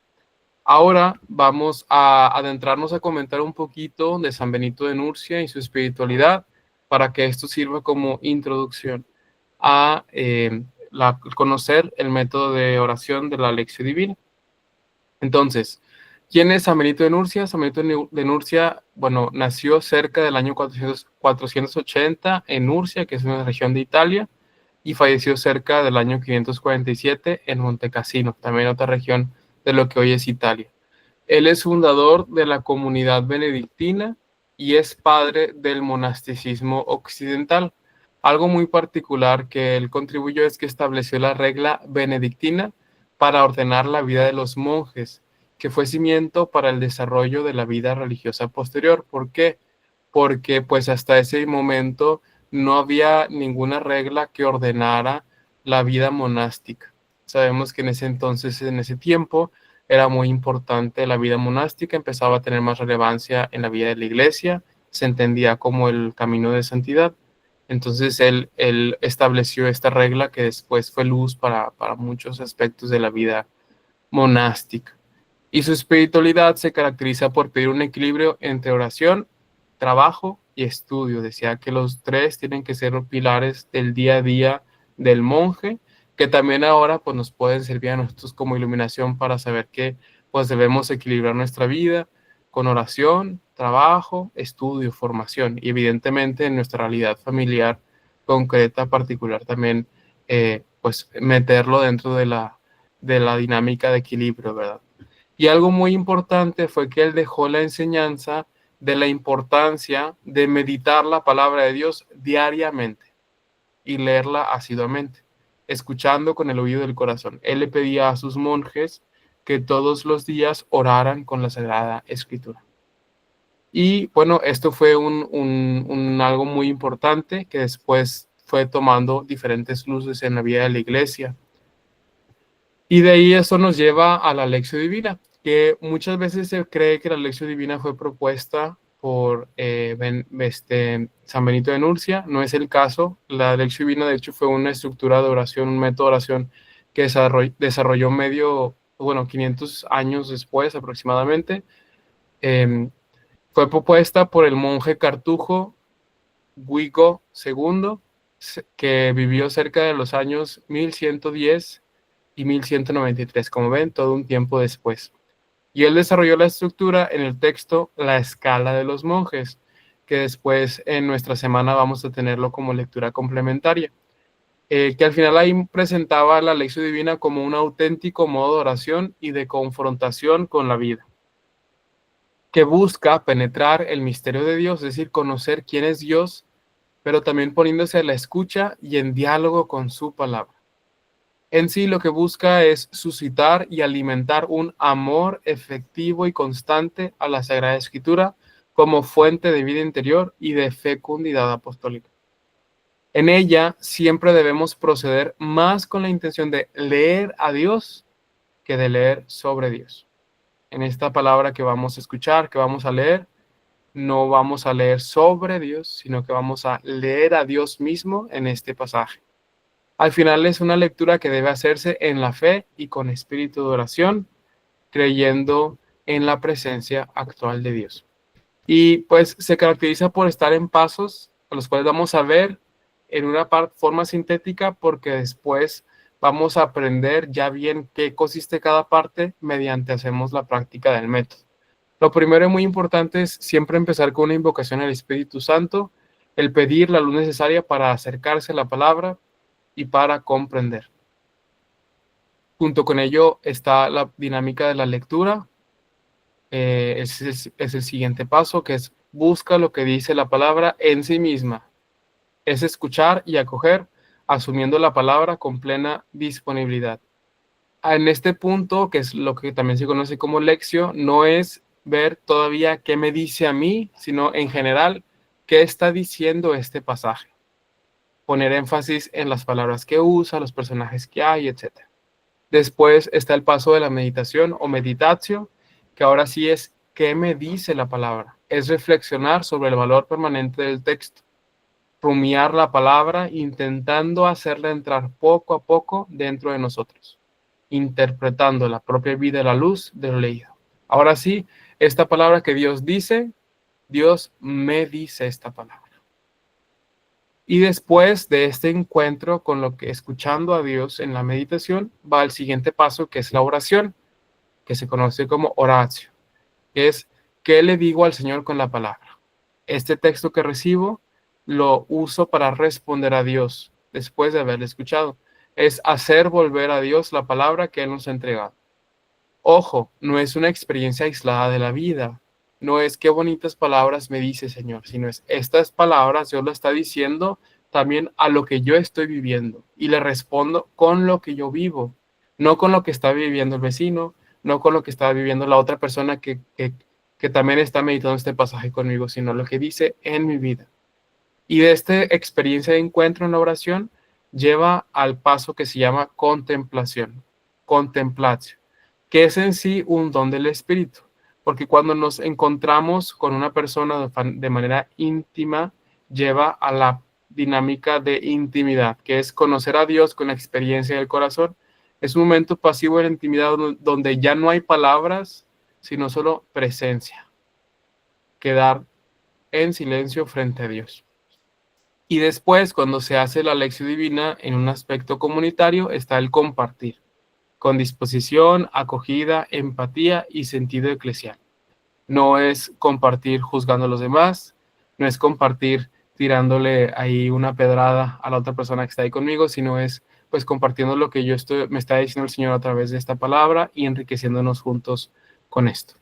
Speaker 1: Ahora vamos a adentrarnos a comentar un poquito de San Benito de Nursia y su espiritualidad para que esto sirva como introducción a conocer el método de oración de la Lección Divina. Entonces, ¿quién es San Benito de Nursia? San Benito de Nursia, bueno, nació cerca del año 480 en Nursia, que es una región de Italia, y falleció cerca del año 547 en Montecassino, también otra región de lo que hoy es Italia. Él es fundador de la comunidad benedictina y es padre del monasticismo occidental. Algo muy particular que él contribuyó es que estableció la regla benedictina para ordenar la vida de los monjes, que fue cimiento para el desarrollo de la vida religiosa posterior. ¿Por qué? Porque pues hasta ese momento no había ninguna regla que ordenara la vida monástica. Sabemos que en ese entonces, en ese tiempo, era muy importante la vida monástica, empezaba a tener más relevancia en la vida de la iglesia, se entendía como el camino de santidad. Entonces él estableció esta regla que después fue luz para muchos aspectos de la vida monástica. Y su espiritualidad se caracteriza por pedir un equilibrio entre oración, trabajo y estudio. Decía que los tres tienen que ser pilares del día a día del monje, que también ahora pues, nos pueden servir a nosotros como iluminación para saber que pues, debemos equilibrar nuestra vida con oración, trabajo, estudio, formación y evidentemente en nuestra realidad familiar concreta, particular también, pues meterlo dentro de la dinámica de equilibrio, ¿verdad? Y algo muy importante fue que él dejó la enseñanza de la importancia de meditar la palabra de Dios diariamente y leerla asiduamente, escuchando con el oído del corazón. Él le pedía a sus monjes que todos los días oraran con la Sagrada Escritura. Y bueno, esto fue algo muy importante que después fue tomando diferentes luces en la vida de la iglesia. Y de ahí eso nos lleva a la Lección Divina, que muchas veces se cree que la Lección Divina fue propuesta por San Benito de Nursia. No es el caso. La Lección Divina, de hecho, fue una estructura de oración, un método de oración que desarrolló 500 años después aproximadamente. Fue propuesta por el monje cartujo Guigo II, que vivió cerca de los años 1110 y 1193, como ven, todo un tiempo después. Y él desarrolló la estructura en el texto La Escala de los Monjes, que después en nuestra semana vamos a tenerlo como lectura complementaria, que al final ahí presentaba la Lección Divina como un auténtico modo de oración y de confrontación con la vida, que busca penetrar el misterio de Dios, es decir, conocer quién es Dios, pero también poniéndose a la escucha y en diálogo con su palabra. En sí lo que busca es suscitar y alimentar un amor efectivo y constante a la Sagrada Escritura como fuente de vida interior y de fecundidad apostólica. En ella siempre debemos proceder más con la intención de leer a Dios que de leer sobre Dios. En esta palabra que vamos a escuchar, que vamos a leer, no vamos a leer sobre Dios, sino que vamos a leer a Dios mismo en este pasaje. Al final es una lectura que debe hacerse en la fe y con espíritu de oración, creyendo en la presencia actual de Dios. Y pues se caracteriza por estar en pasos, a los cuales vamos a ver en una forma sintética, porque después vamos a aprender ya bien qué consiste cada parte mediante hacemos la práctica del método. Lo primero y muy importante es siempre empezar con una invocación al Espíritu Santo, el pedir la luz necesaria para acercarse a la palabra y para comprender. Junto con ello está la dinámica de la lectura. Es el siguiente paso, que es busca lo que dice la palabra en sí misma. Es escuchar y acoger, asumiendo la palabra con plena disponibilidad. En este punto, que es lo que también se conoce como lección, no es ver todavía qué me dice a mí, sino en general, qué está diciendo este pasaje. Poner énfasis en las palabras que usa, los personajes que hay, etc. Después está el paso de la meditación o meditatio, que ahora sí es qué me dice la palabra. Es reflexionar sobre el valor permanente del texto. Rumiar la palabra, intentando hacerla entrar poco a poco dentro de nosotros, interpretando la propia vida a la luz de lo leído. Ahora sí, esta palabra que Dios dice, Dios me dice esta palabra. Y después de este encuentro con lo que escuchando a Dios en la meditación, va al siguiente paso, que es la oración, que se conoce como oratio, que es ¿qué le digo al Señor con la palabra? Este texto que recibo lo uso para responder a Dios después de haberle escuchado. Es hacer volver a Dios la palabra que Él nos ha entregado. Ojo, no es una experiencia aislada de la vida. No es qué bonitas palabras me dice Señor, sino es estas palabras Dios lo está diciendo también a lo que yo estoy viviendo y le respondo con lo que yo vivo, no con lo que está viviendo el vecino, no con lo que está viviendo la otra persona que también está meditando este pasaje conmigo, sino lo que dice en mi vida. Y de esta experiencia de encuentro en la oración lleva al paso que se llama contemplación, contemplatio, que es en sí un don del Espíritu, porque cuando nos encontramos con una persona de manera íntima, lleva a la dinámica de intimidad, que es conocer a Dios con la experiencia del corazón. Es un momento pasivo de la intimidad donde ya no hay palabras, sino solo presencia, quedar en silencio frente a Dios. Y después, cuando se hace la lección divina en un aspecto comunitario, está el compartir, con disposición, acogida, empatía y sentido eclesial. No es compartir juzgando a los demás, no es compartir tirándole ahí una pedrada a la otra persona que está ahí conmigo, sino es pues compartiendo lo que me está diciendo el Señor a través de esta palabra y enriqueciéndonos juntos con esto.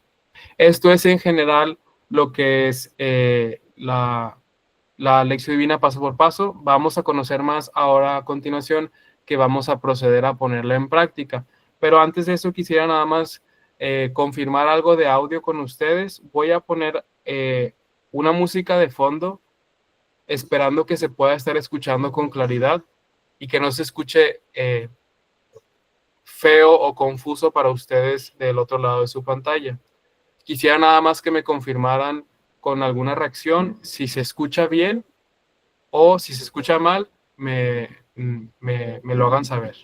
Speaker 1: Esto es en general lo que es la lección divina paso por paso. Vamos a conocer más ahora a continuación, que vamos a proceder a ponerla en práctica. Pero antes de eso quisiera nada más confirmar algo de audio con ustedes. Voy a poner una música de fondo, esperando que se pueda estar escuchando con claridad y que no se escuche feo o confuso para ustedes del otro lado de su pantalla. Quisiera nada más que me confirmaran con alguna reacción si se escucha bien o si se escucha mal, me lo hagan saber.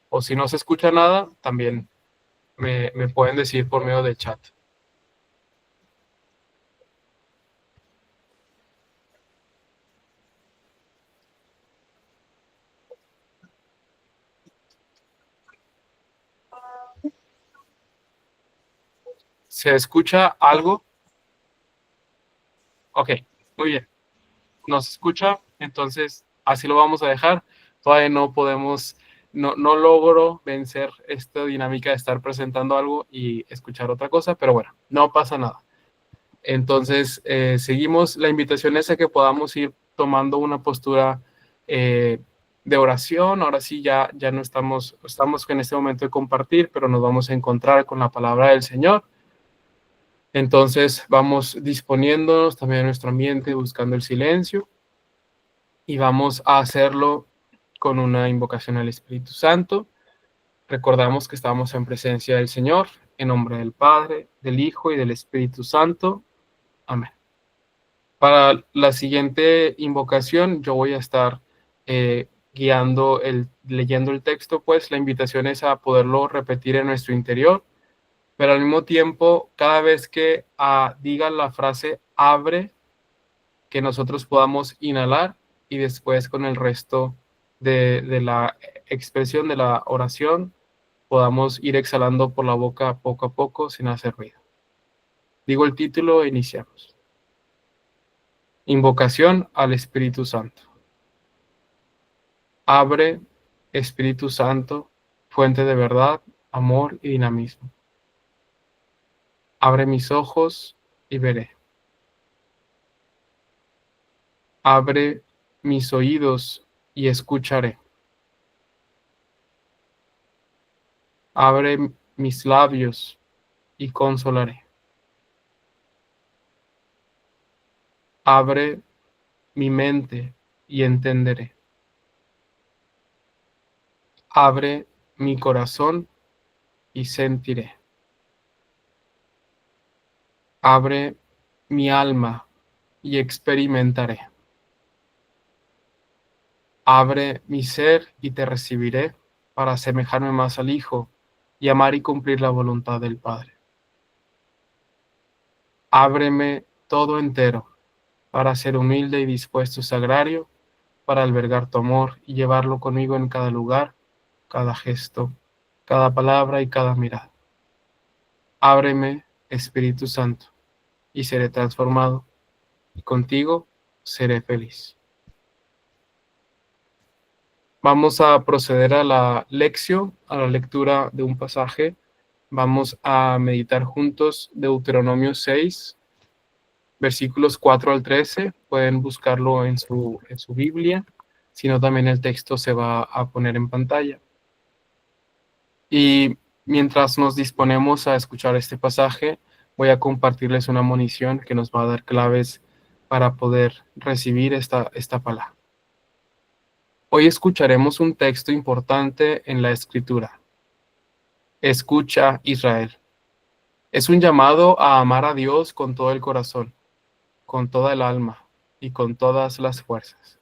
Speaker 1: O si no se escucha nada, también me pueden decir por medio del chat. ¿Se escucha algo? Ok, muy bien. No se escucha, entonces así lo vamos a dejar. Todavía no podemos, no logro vencer esta dinámica de estar presentando algo y escuchar otra cosa, pero bueno, no pasa nada. Entonces, seguimos. La invitación es a que podamos ir tomando una postura de oración. Ahora sí, ya no estamos en este momento de compartir, pero nos vamos a encontrar con la palabra del Señor. Entonces, vamos disponiéndonos también en nuestro ambiente, buscando el silencio, y vamos a hacerlo con una invocación al Espíritu Santo. Recordamos que estamos en presencia del Señor, en nombre del Padre, del Hijo y del Espíritu Santo. Amén. Para la siguiente invocación, yo voy a estar leyendo el texto, pues la invitación es a poderlo repetir en nuestro interior, pero al mismo tiempo, cada vez que diga la frase abre, que nosotros podamos inhalar y después con el resto de la expresión de la oración podamos ir exhalando por la boca poco a poco sin hacer ruido. Digo el título e iniciamos. Invocación al Espíritu Santo. Abre, Espíritu Santo, fuente de verdad, amor y dinamismo. Abre mis ojos y veré. Abre mis oídos y escucharé. Abre mis labios y consolaré. Abre mi mente y entenderé. Abre mi corazón y sentiré. Abre mi alma y experimentaré. Abre mi ser y te recibiré para asemejarme más al Hijo y amar y cumplir la voluntad del Padre. Ábreme todo entero para ser humilde y dispuesto sagrario, para albergar tu amor y llevarlo conmigo en cada lugar, cada gesto, cada palabra y cada mirada. Ábreme, Espíritu Santo, y seré transformado, y contigo seré feliz. Vamos a proceder a la lección, a la lectura de un pasaje. Vamos a meditar juntos Deuteronomio 6, versículos 4 al 13. Pueden buscarlo en su Biblia, sino también el texto se va a poner en pantalla. Y mientras nos disponemos a escuchar este pasaje, voy a compartirles una monición que nos va a dar claves para poder recibir esta palabra. Hoy escucharemos un texto importante en la Escritura. Escucha, Israel. Es un llamado a amar a Dios con todo el corazón, con toda el alma y con todas las fuerzas.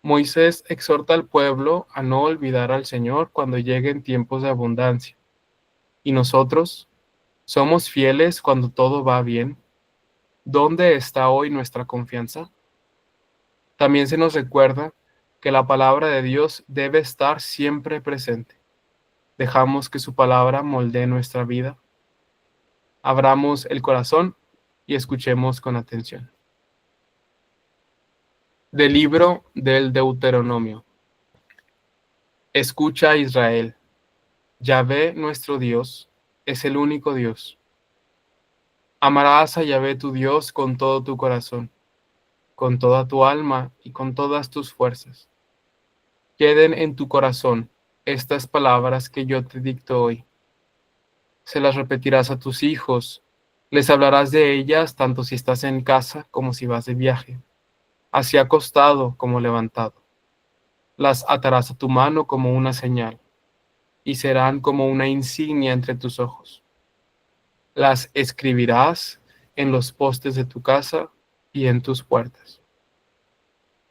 Speaker 1: Moisés exhorta al pueblo a no olvidar al Señor cuando lleguen tiempos de abundancia. ¿Y nosotros? ¿Somos fieles cuando todo va bien? ¿Dónde está hoy nuestra confianza? También se nos recuerda que la palabra de Dios debe estar siempre presente. Dejamos que su palabra moldee nuestra vida. Abramos el corazón y escuchemos con atención. Del libro del Deuteronomio. Escucha, Israel. Yahvé, nuestro Dios, es el único Dios. Amarás a Yahvé tu Dios con todo tu corazón, con toda tu alma y con todas tus fuerzas. Queden en tu corazón estas palabras que yo te dicto hoy. Se las repetirás a tus hijos, les hablarás de ellas tanto si estás en casa como si vas de viaje, así acostado como levantado. Las atarás a tu mano como una señal, y serán como una insignia entre tus ojos. Las escribirás en los postes de tu casa y en tus puertas.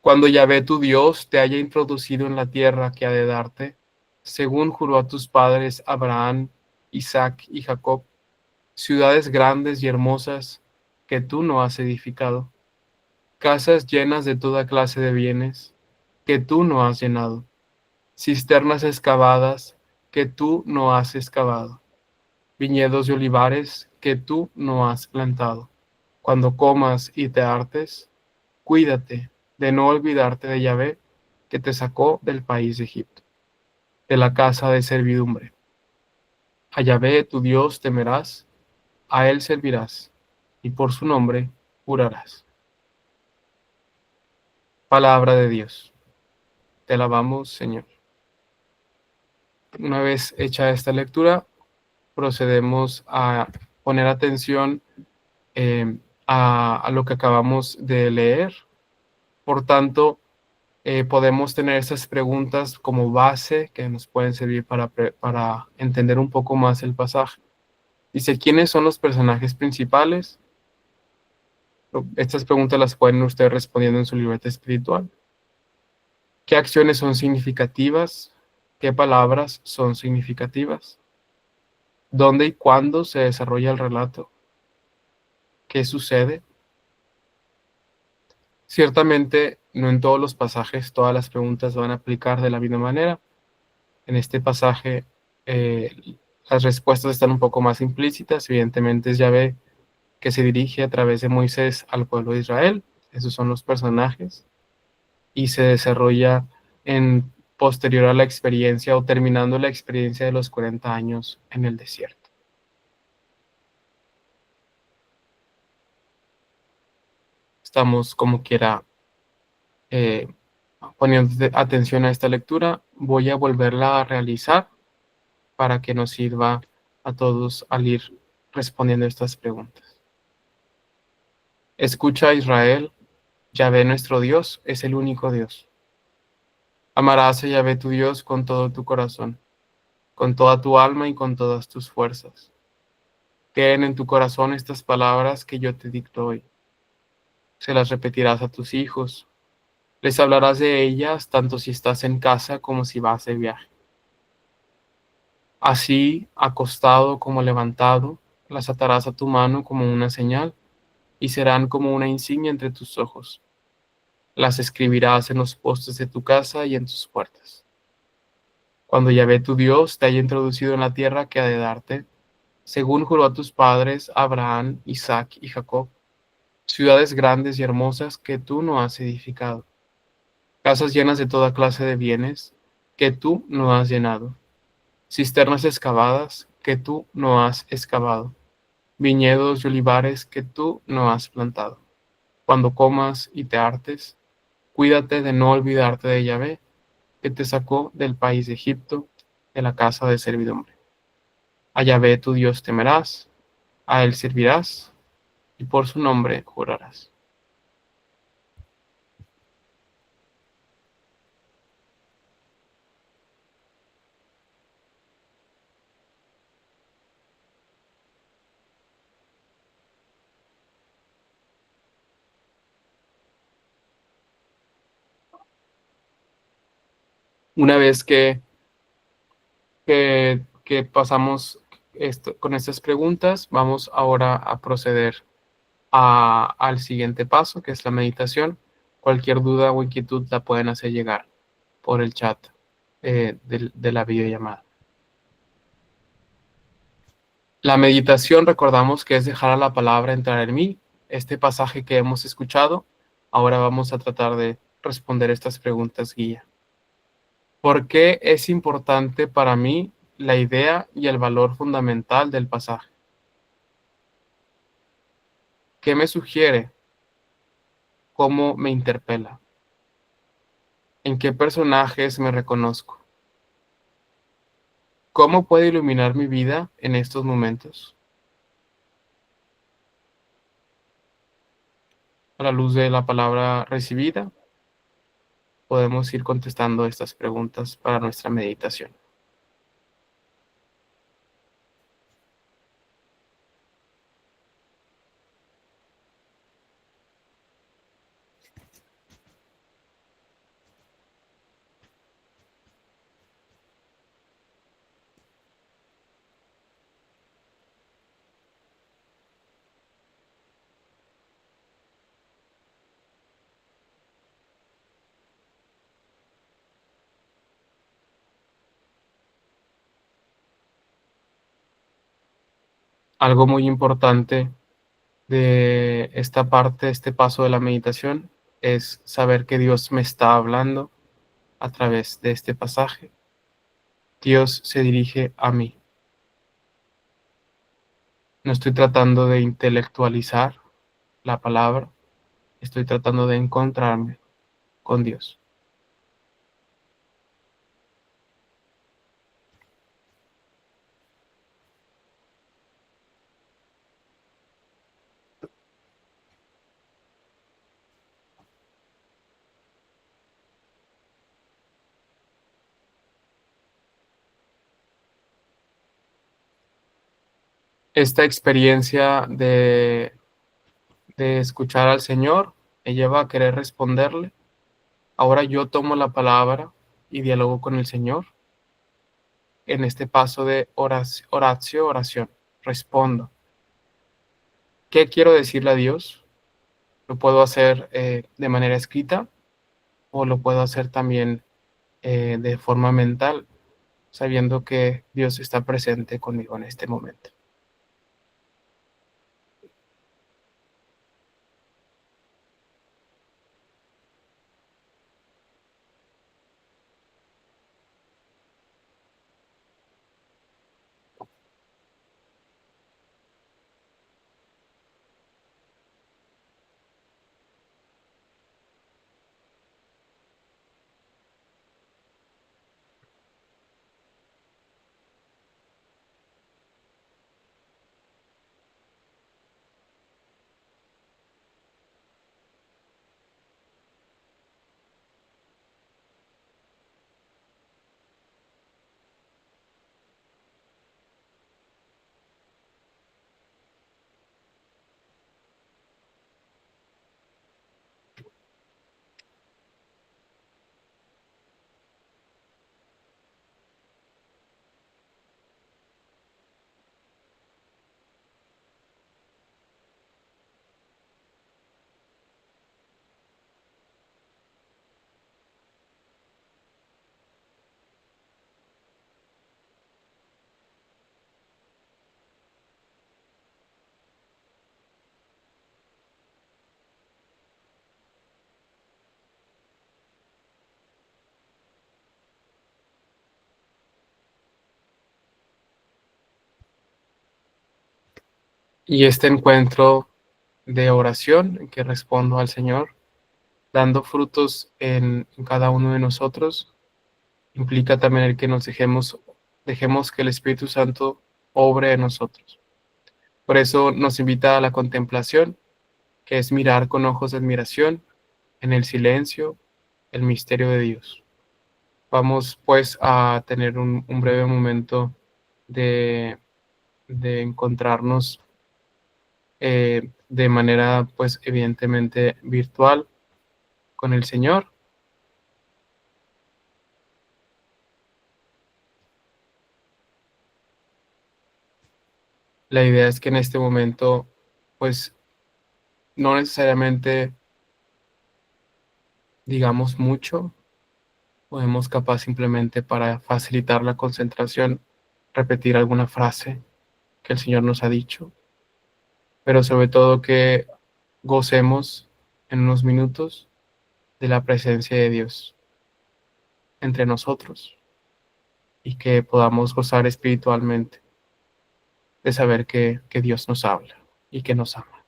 Speaker 1: Cuando Yahvé tu Dios te haya introducido en la tierra que ha de darte, según juró a tus padres Abraham, Isaac y Jacob, ciudades grandes y hermosas que tú no has edificado, casas llenas de toda clase de bienes que tú no has llenado, cisternas excavadas que tú no has excavado, viñedos y olivares que tú no has plantado. Cuando comas y te hartes, cuídate de no olvidarte de Yahvé, que te sacó del país de Egipto, de la casa de servidumbre. A Yahvé tu Dios temerás, a él servirás, y por su nombre jurarás. Palabra de Dios. Te alabamos, Señor. Una vez hecha esta lectura, procedemos a poner atención a lo que acabamos de leer. Por tanto, podemos tener esas preguntas como base que nos pueden servir para entender un poco más el pasaje. Dice, ¿quiénes son los personajes principales? Estas preguntas las pueden ustedes respondiendo en su libreta espiritual. ¿Qué acciones son significativas? ¿Qué palabras son significativas? ¿Dónde y cuándo se desarrolla el relato? ¿Qué sucede? Ciertamente, no en todos los pasajes todas las preguntas van a aplicar de la misma manera. En este pasaje, las respuestas están un poco más implícitas. Evidentemente es Yahvé que se dirige a través de Moisés al pueblo de Israel. Esos son los personajes. Y se desarrolla en posterior a la experiencia o terminando la experiencia de los 40 años en el desierto. Estamos como quiera poniendo atención a esta lectura. Voy a volverla a realizar para que nos sirva a todos al ir respondiendo estas preguntas. Escucha, Israel, Yahvé nuestro Dios es el único Dios. Amarás a Yahvé tu Dios con todo tu corazón, con toda tu alma y con todas tus fuerzas. Queden en tu corazón estas palabras que yo te dicto hoy. Se las repetirás a tus hijos. Les hablarás de ellas tanto si estás en casa como si vas de viaje. Así, acostado como levantado, las atarás a tu mano como una señal y serán como una insignia entre tus ojos. Las escribirás en los postes de tu casa y en tus puertas. Cuando Yahvé tu Dios te haya introducido en la tierra que ha de darte, según juró a tus padres Abraham, Isaac y Jacob, ciudades grandes y hermosas que tú no has edificado, casas llenas de toda clase de bienes que tú no has llenado, cisternas excavadas que tú no has excavado, viñedos y olivares que tú no has plantado. Cuando comas y te hartes, cuídate de no olvidarte de Yahvé, que te sacó del país de Egipto, de la casa de servidumbre. A Yahvé tu Dios temerás, a él servirás, y por su nombre jurarás. Una vez que pasamos con estas preguntas, vamos ahora a proceder al siguiente paso, que es la meditación. Cualquier duda o inquietud la pueden hacer llegar por el chat de la videollamada. La meditación, recordamos que es dejar a la palabra entrar en mí. Este pasaje que hemos escuchado, ahora vamos a tratar de responder estas preguntas guía. ¿Por qué es importante para mí la idea y el valor fundamental del pasaje? ¿Qué me sugiere? ¿Cómo me interpela? ¿En qué personajes me reconozco? ¿Cómo puede iluminar mi vida en estos momentos? A la luz de la palabra recibida, podemos ir contestando estas preguntas para nuestra meditación. Algo muy importante de esta parte, este paso de la meditación, es saber que Dios me está hablando a través de este pasaje. Dios se dirige a mí. No estoy tratando de intelectualizar la palabra, estoy tratando de encontrarme con Dios. Esta experiencia de escuchar al Señor me lleva a querer responderle, Ahora yo tomo la palabra y dialogo con el Señor en este paso de oración. Respondo. ¿Qué quiero decirle a Dios? Lo puedo hacer de manera escrita o lo puedo hacer también de forma mental, sabiendo que Dios está presente conmigo en este momento. Y este encuentro de oración en que respondo al Señor, dando frutos en cada uno de nosotros, implica también el que dejemos que el Espíritu Santo obre en nosotros. Por eso nos invita a la contemplación, que es mirar con ojos de admiración en el silencio, el misterio de Dios. Vamos pues a tener un breve momento de, de encontrarnos de manera pues evidentemente virtual con el Señor. La idea es que en este momento pues no necesariamente digamos mucho, podemos capaz simplemente para facilitar la concentración repetir alguna frase que el Señor nos ha dicho, pero sobre todo que gocemos en unos minutos de la presencia de Dios entre nosotros y que podamos gozar espiritualmente de saber que Dios nos habla y que nos ama.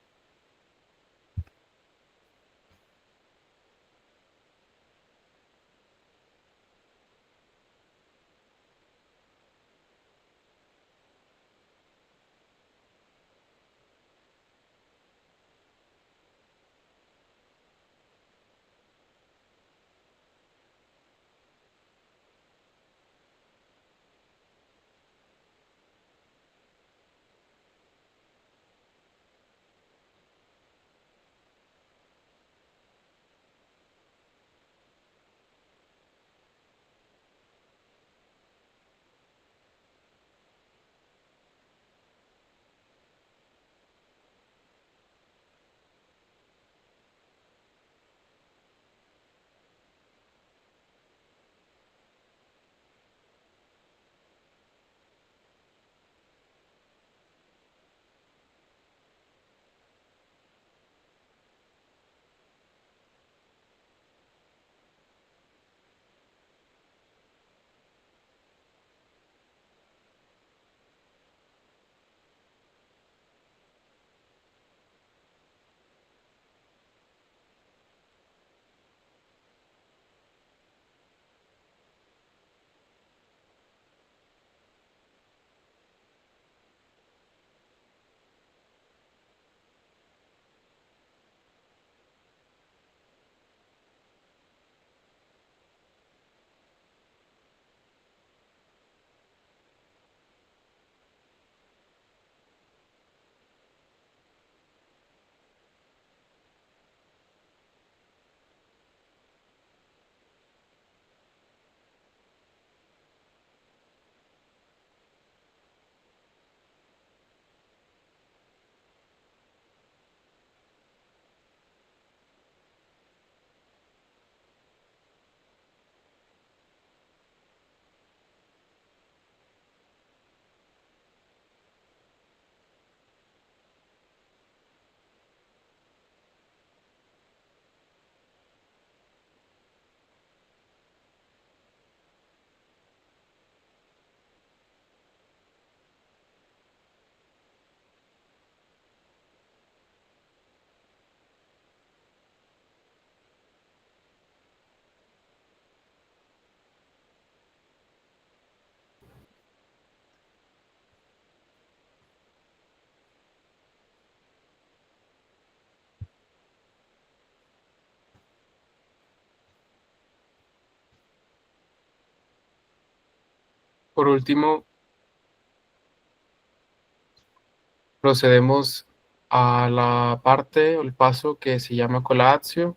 Speaker 1: Por último, procedemos a la parte o el paso que se llama colatio,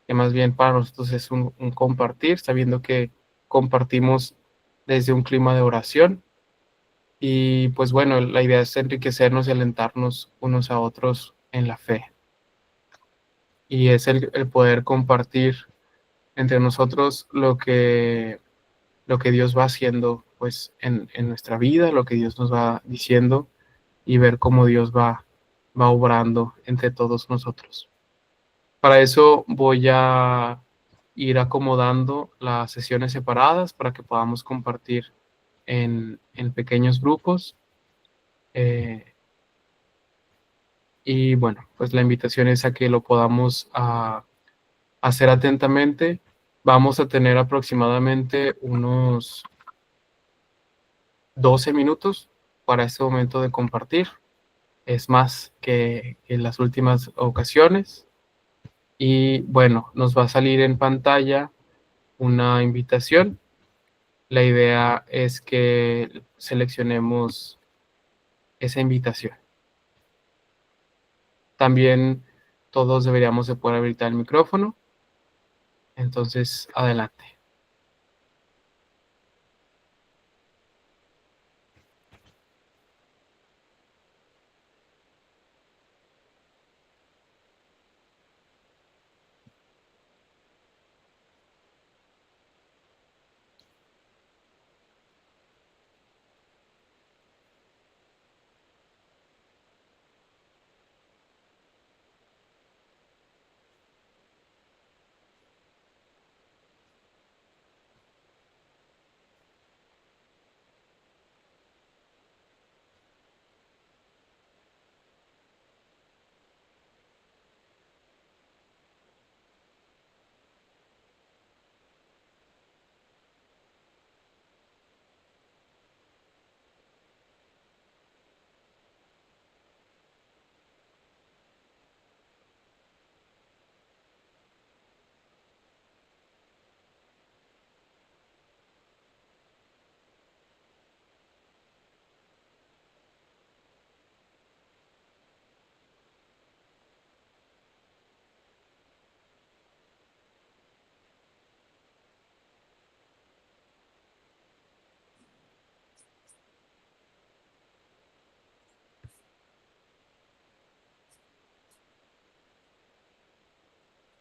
Speaker 1: que más bien para nosotros es un compartir, sabiendo que compartimos desde un clima de oración. Y pues bueno, la idea es enriquecernos y alentarnos unos a otros en la fe. Y es el poder compartir entre nosotros lo que Dios va haciendo pues en nuestra vida, lo que Dios nos va diciendo y ver cómo Dios va obrando entre todos nosotros. Para eso voy a ir acomodando las sesiones separadas para que podamos compartir en pequeños grupos. Y bueno, pues la invitación es a que lo podamos hacer atentamente. Vamos a tener aproximadamente unos 12 minutos para este momento de compartir. Es más que en las últimas ocasiones. Y bueno, nos va a salir en pantalla una invitación. La idea es que seleccionemos esa invitación. También todos deberíamos de poder habilitar el micrófono. Entonces, adelante.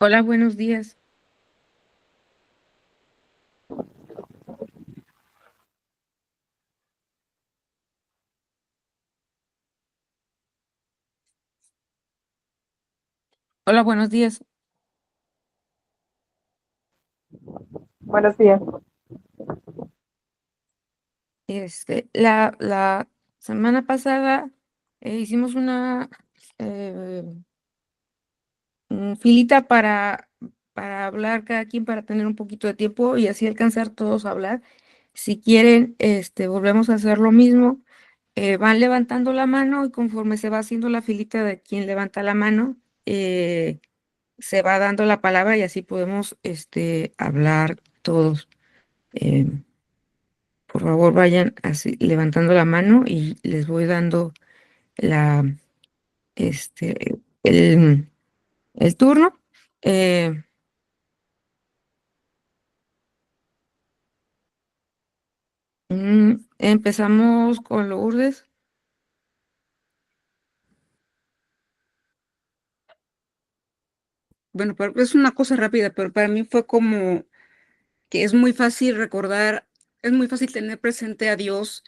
Speaker 4: Hola, buenos días. Hola, buenos días.
Speaker 5: Buenos días.
Speaker 4: La semana pasada hicimos una eh, filita para hablar cada quien, para tener un poquito de tiempo y así alcanzar todos a hablar. Si quieren, volvemos a hacer lo mismo. Van levantando la mano y conforme se va haciendo la filita de quien levanta la mano, se va dando la palabra y así podemos hablar todos. Eh, por favor, vayan así levantando la mano y les voy dando la, este, el turno. Eh, Empezamos con Lourdes.
Speaker 6: Bueno, es una cosa rápida, pero para mí fue como que es muy fácil recordar, es muy fácil tener presente a Dios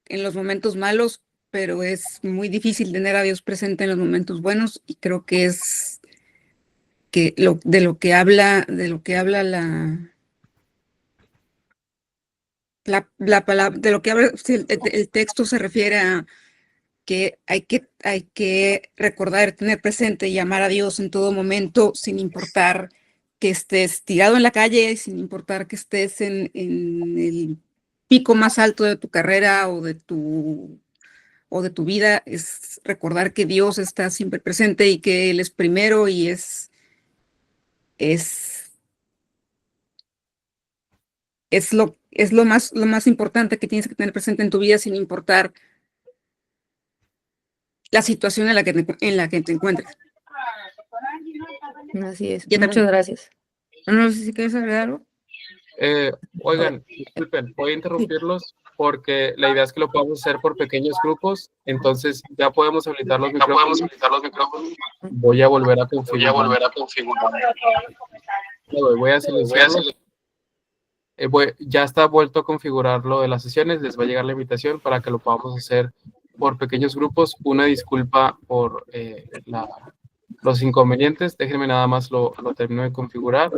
Speaker 6: en los momentos malos, pero es muy difícil tener a Dios presente en los momentos buenos y creo que es que de lo que habla la palabra, de lo que habla, sí, el texto se refiere a que hay que recordar, tener presente y amar a Dios en todo momento, sin importar que estés tirado en la calle, sin importar que estés en el pico más alto de tu carrera o de tu vida, es recordar que Dios está siempre presente y que Él es primero y es, es es lo más importante que tienes que tener presente en tu vida sin importar la situación en la que te encuentres.
Speaker 4: Así es.
Speaker 6: Ya también.
Speaker 4: Muchas gracias. No sé si quieres agregar algo.
Speaker 1: Oigan, disculpen, voy a interrumpirlos porque la idea es que lo podamos hacer por pequeños grupos, entonces ya podemos habilitar los micrófonos. Voy a volver a configurar. Voy a silenciarlo. Ya está vuelto a configurar lo de las sesiones, les va a llegar la invitación para que lo podamos hacer por pequeños grupos. Una disculpa por los inconvenientes, déjenme nada más lo termino de configurar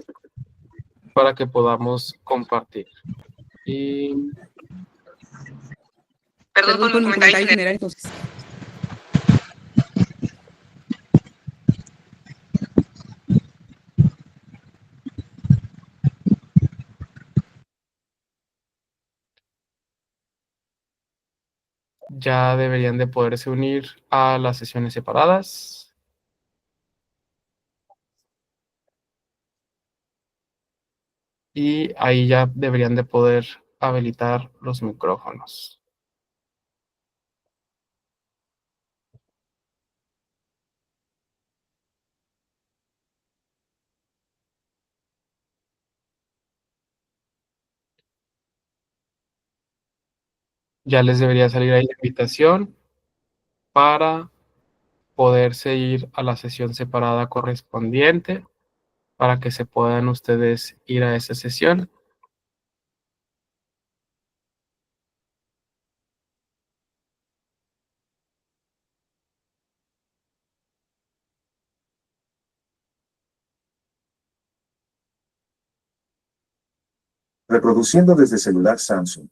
Speaker 1: para que podamos compartir. Y
Speaker 6: Perdón por mi comentario general, entonces.
Speaker 1: ya deberían de poderse unir a las sesiones separadas. Y ahí ya deberían de poder habilitar los micrófonos. Ya les debería salir ahí la invitación para poderse ir a la sesión separada correspondiente, para que se puedan ustedes ir a esa sesión.
Speaker 7: Reproduciendo desde celular Samsung.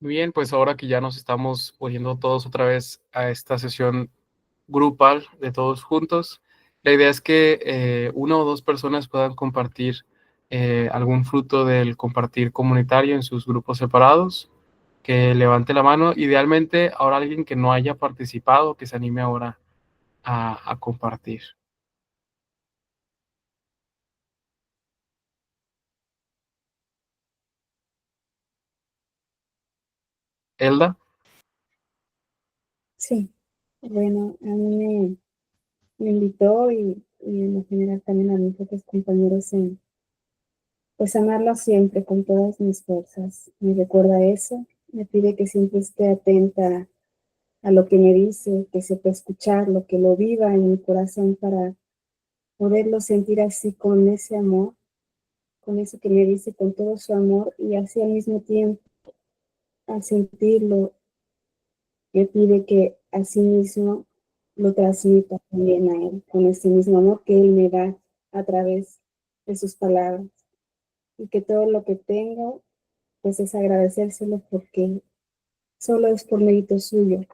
Speaker 1: Muy bien, pues ahora que ya nos estamos uniendo todos otra vez a esta sesión grupal de todos juntos, la idea es que una o dos personas puedan compartir algún fruto del compartir comunitario en sus grupos separados, que levante la mano. Idealmente, ahora alguien que no haya participado, que se anime ahora a compartir. Elda.
Speaker 7: Sí, bueno, a mí me invitó y en lo general también a mis otros compañeros en, pues, amarlo siempre con todas mis fuerzas. Me recuerda eso, me pide que siempre esté atenta a lo que me dice, que sepa escucharlo, que lo viva en mi corazón para poderlo sentir así con ese amor, con eso que me dice con todo su amor y así al mismo tiempo, al sentirlo, me pide que así mismo lo transmita también a él, con ese mismo amor que él me da a través de sus palabras. Y que todo lo que tengo, pues es agradecérselo porque solo es por mérito suyo.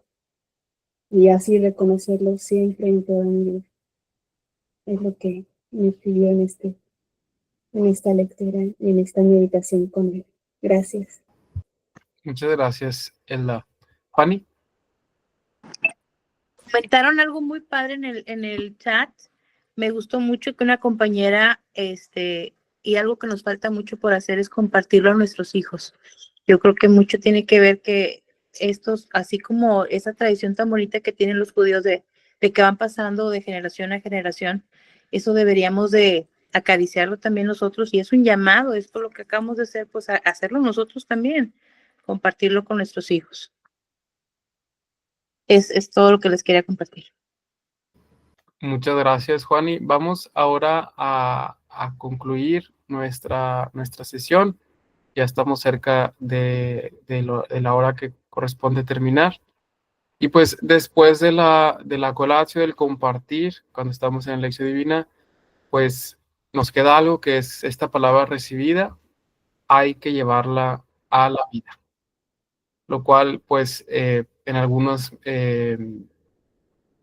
Speaker 7: Y así reconocerlo siempre en toda mi vida. Es lo que me pidió en esta lectura y en esta meditación con él. Gracias.
Speaker 1: Muchas gracias, Elda. Fanny.
Speaker 8: Comentaron algo muy padre en el chat. Me gustó mucho que una compañera, y algo que nos falta mucho por hacer es compartirlo a nuestros hijos. Yo creo que mucho tiene que ver que estos, así como esa tradición tan bonita que tienen los judíos de que van pasando de generación a generación, eso deberíamos de acariciarlo también nosotros, y es un llamado, es por lo que acabamos de hacer, pues hacerlo nosotros también, compartirlo con nuestros hijos. Es todo lo que les quería compartir.
Speaker 1: Muchas gracias, Juani. Vamos ahora a concluir nuestra sesión. Ya estamos cerca de la hora que corresponde terminar. Y pues después de la colatio, del compartir, cuando estamos en la lección divina, pues nos queda algo que es esta palabra recibida, hay que llevarla a la vida. Lo cual pues en algunas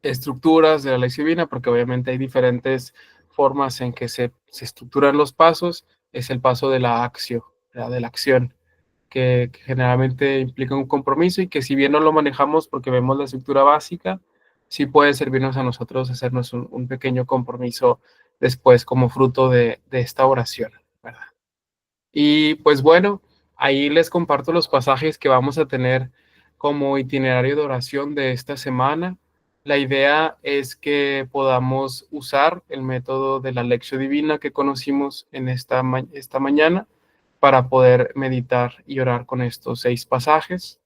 Speaker 1: estructuras de la lección divina, porque obviamente hay diferentes formas en que se estructuran los pasos. Es el paso de la acción, de la acción, que generalmente implica un compromiso y que si bien no lo manejamos porque vemos la estructura básica, sí puede servirnos a nosotros hacernos un pequeño compromiso después como fruto de esta oración, ¿verdad? Y pues bueno, ahí les comparto los pasajes que vamos a tener como itinerario de oración de esta semana. La idea es que podamos usar el método de la Lectio Divina que conocimos en esta mañana para poder meditar y orar con estos 6 pasajes.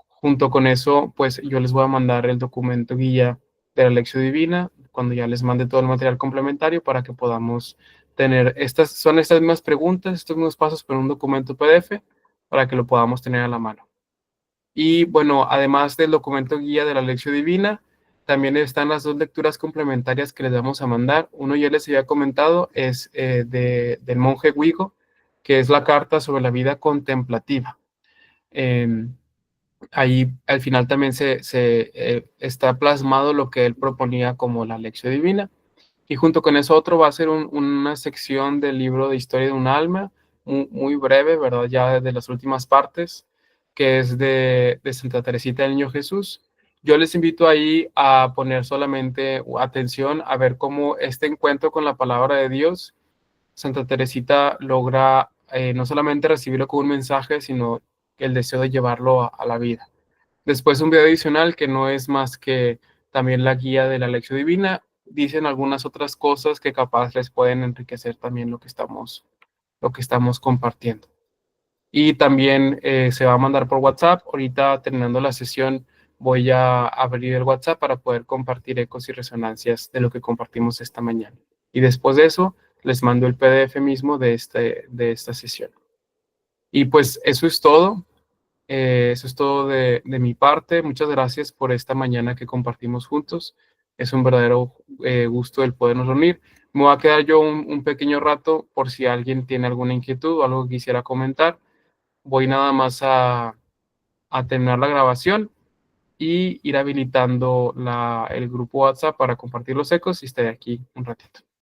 Speaker 1: Junto con eso, pues yo les voy a mandar el documento guía de la Lectio Divina cuando ya les mande todo el material complementario para que podamos tener estas mismas preguntas, estos mismos pasos, pero en un documento PDF para que lo podamos tener a la mano. Y bueno, además del documento guía de la Lectio Divina, también están las 2 lecturas complementarias que les vamos a mandar. Uno ya les había comentado, es del monje Guigo, que es la carta sobre la vida contemplativa. Ahí al final también está plasmado lo que él proponía como la Lectio Divina. Y junto con eso otro va a ser una sección del libro de Historia de un alma, muy breve, ¿verdad? Ya de las últimas partes, que es de Santa Teresita del Niño Jesús. Yo les invito ahí a poner solamente atención a ver cómo este encuentro con la palabra de Dios, Santa Teresita logra no solamente recibirlo como un mensaje, sino el deseo de llevarlo a la vida. Después un video adicional que no es más que también la guía de la Lectio Divina. Dicen algunas otras cosas que capaz les pueden enriquecer también lo que estamos compartiendo. Y también se va a mandar por WhatsApp. Ahorita terminando la sesión voy a abrir el WhatsApp para poder compartir ecos y resonancias de lo que compartimos esta mañana. Y después de eso les mando el PDF mismo de esta sesión. Y pues eso es todo. Eso es todo de mi parte. Muchas gracias por esta mañana que compartimos juntos. Es un verdadero gusto el podernos reunir. Me voy a quedar yo un pequeño rato por si alguien tiene alguna inquietud o algo que quisiera comentar. Voy nada más a terminar la grabación y ir habilitando el grupo WhatsApp para compartir los ecos y estaré aquí un ratito.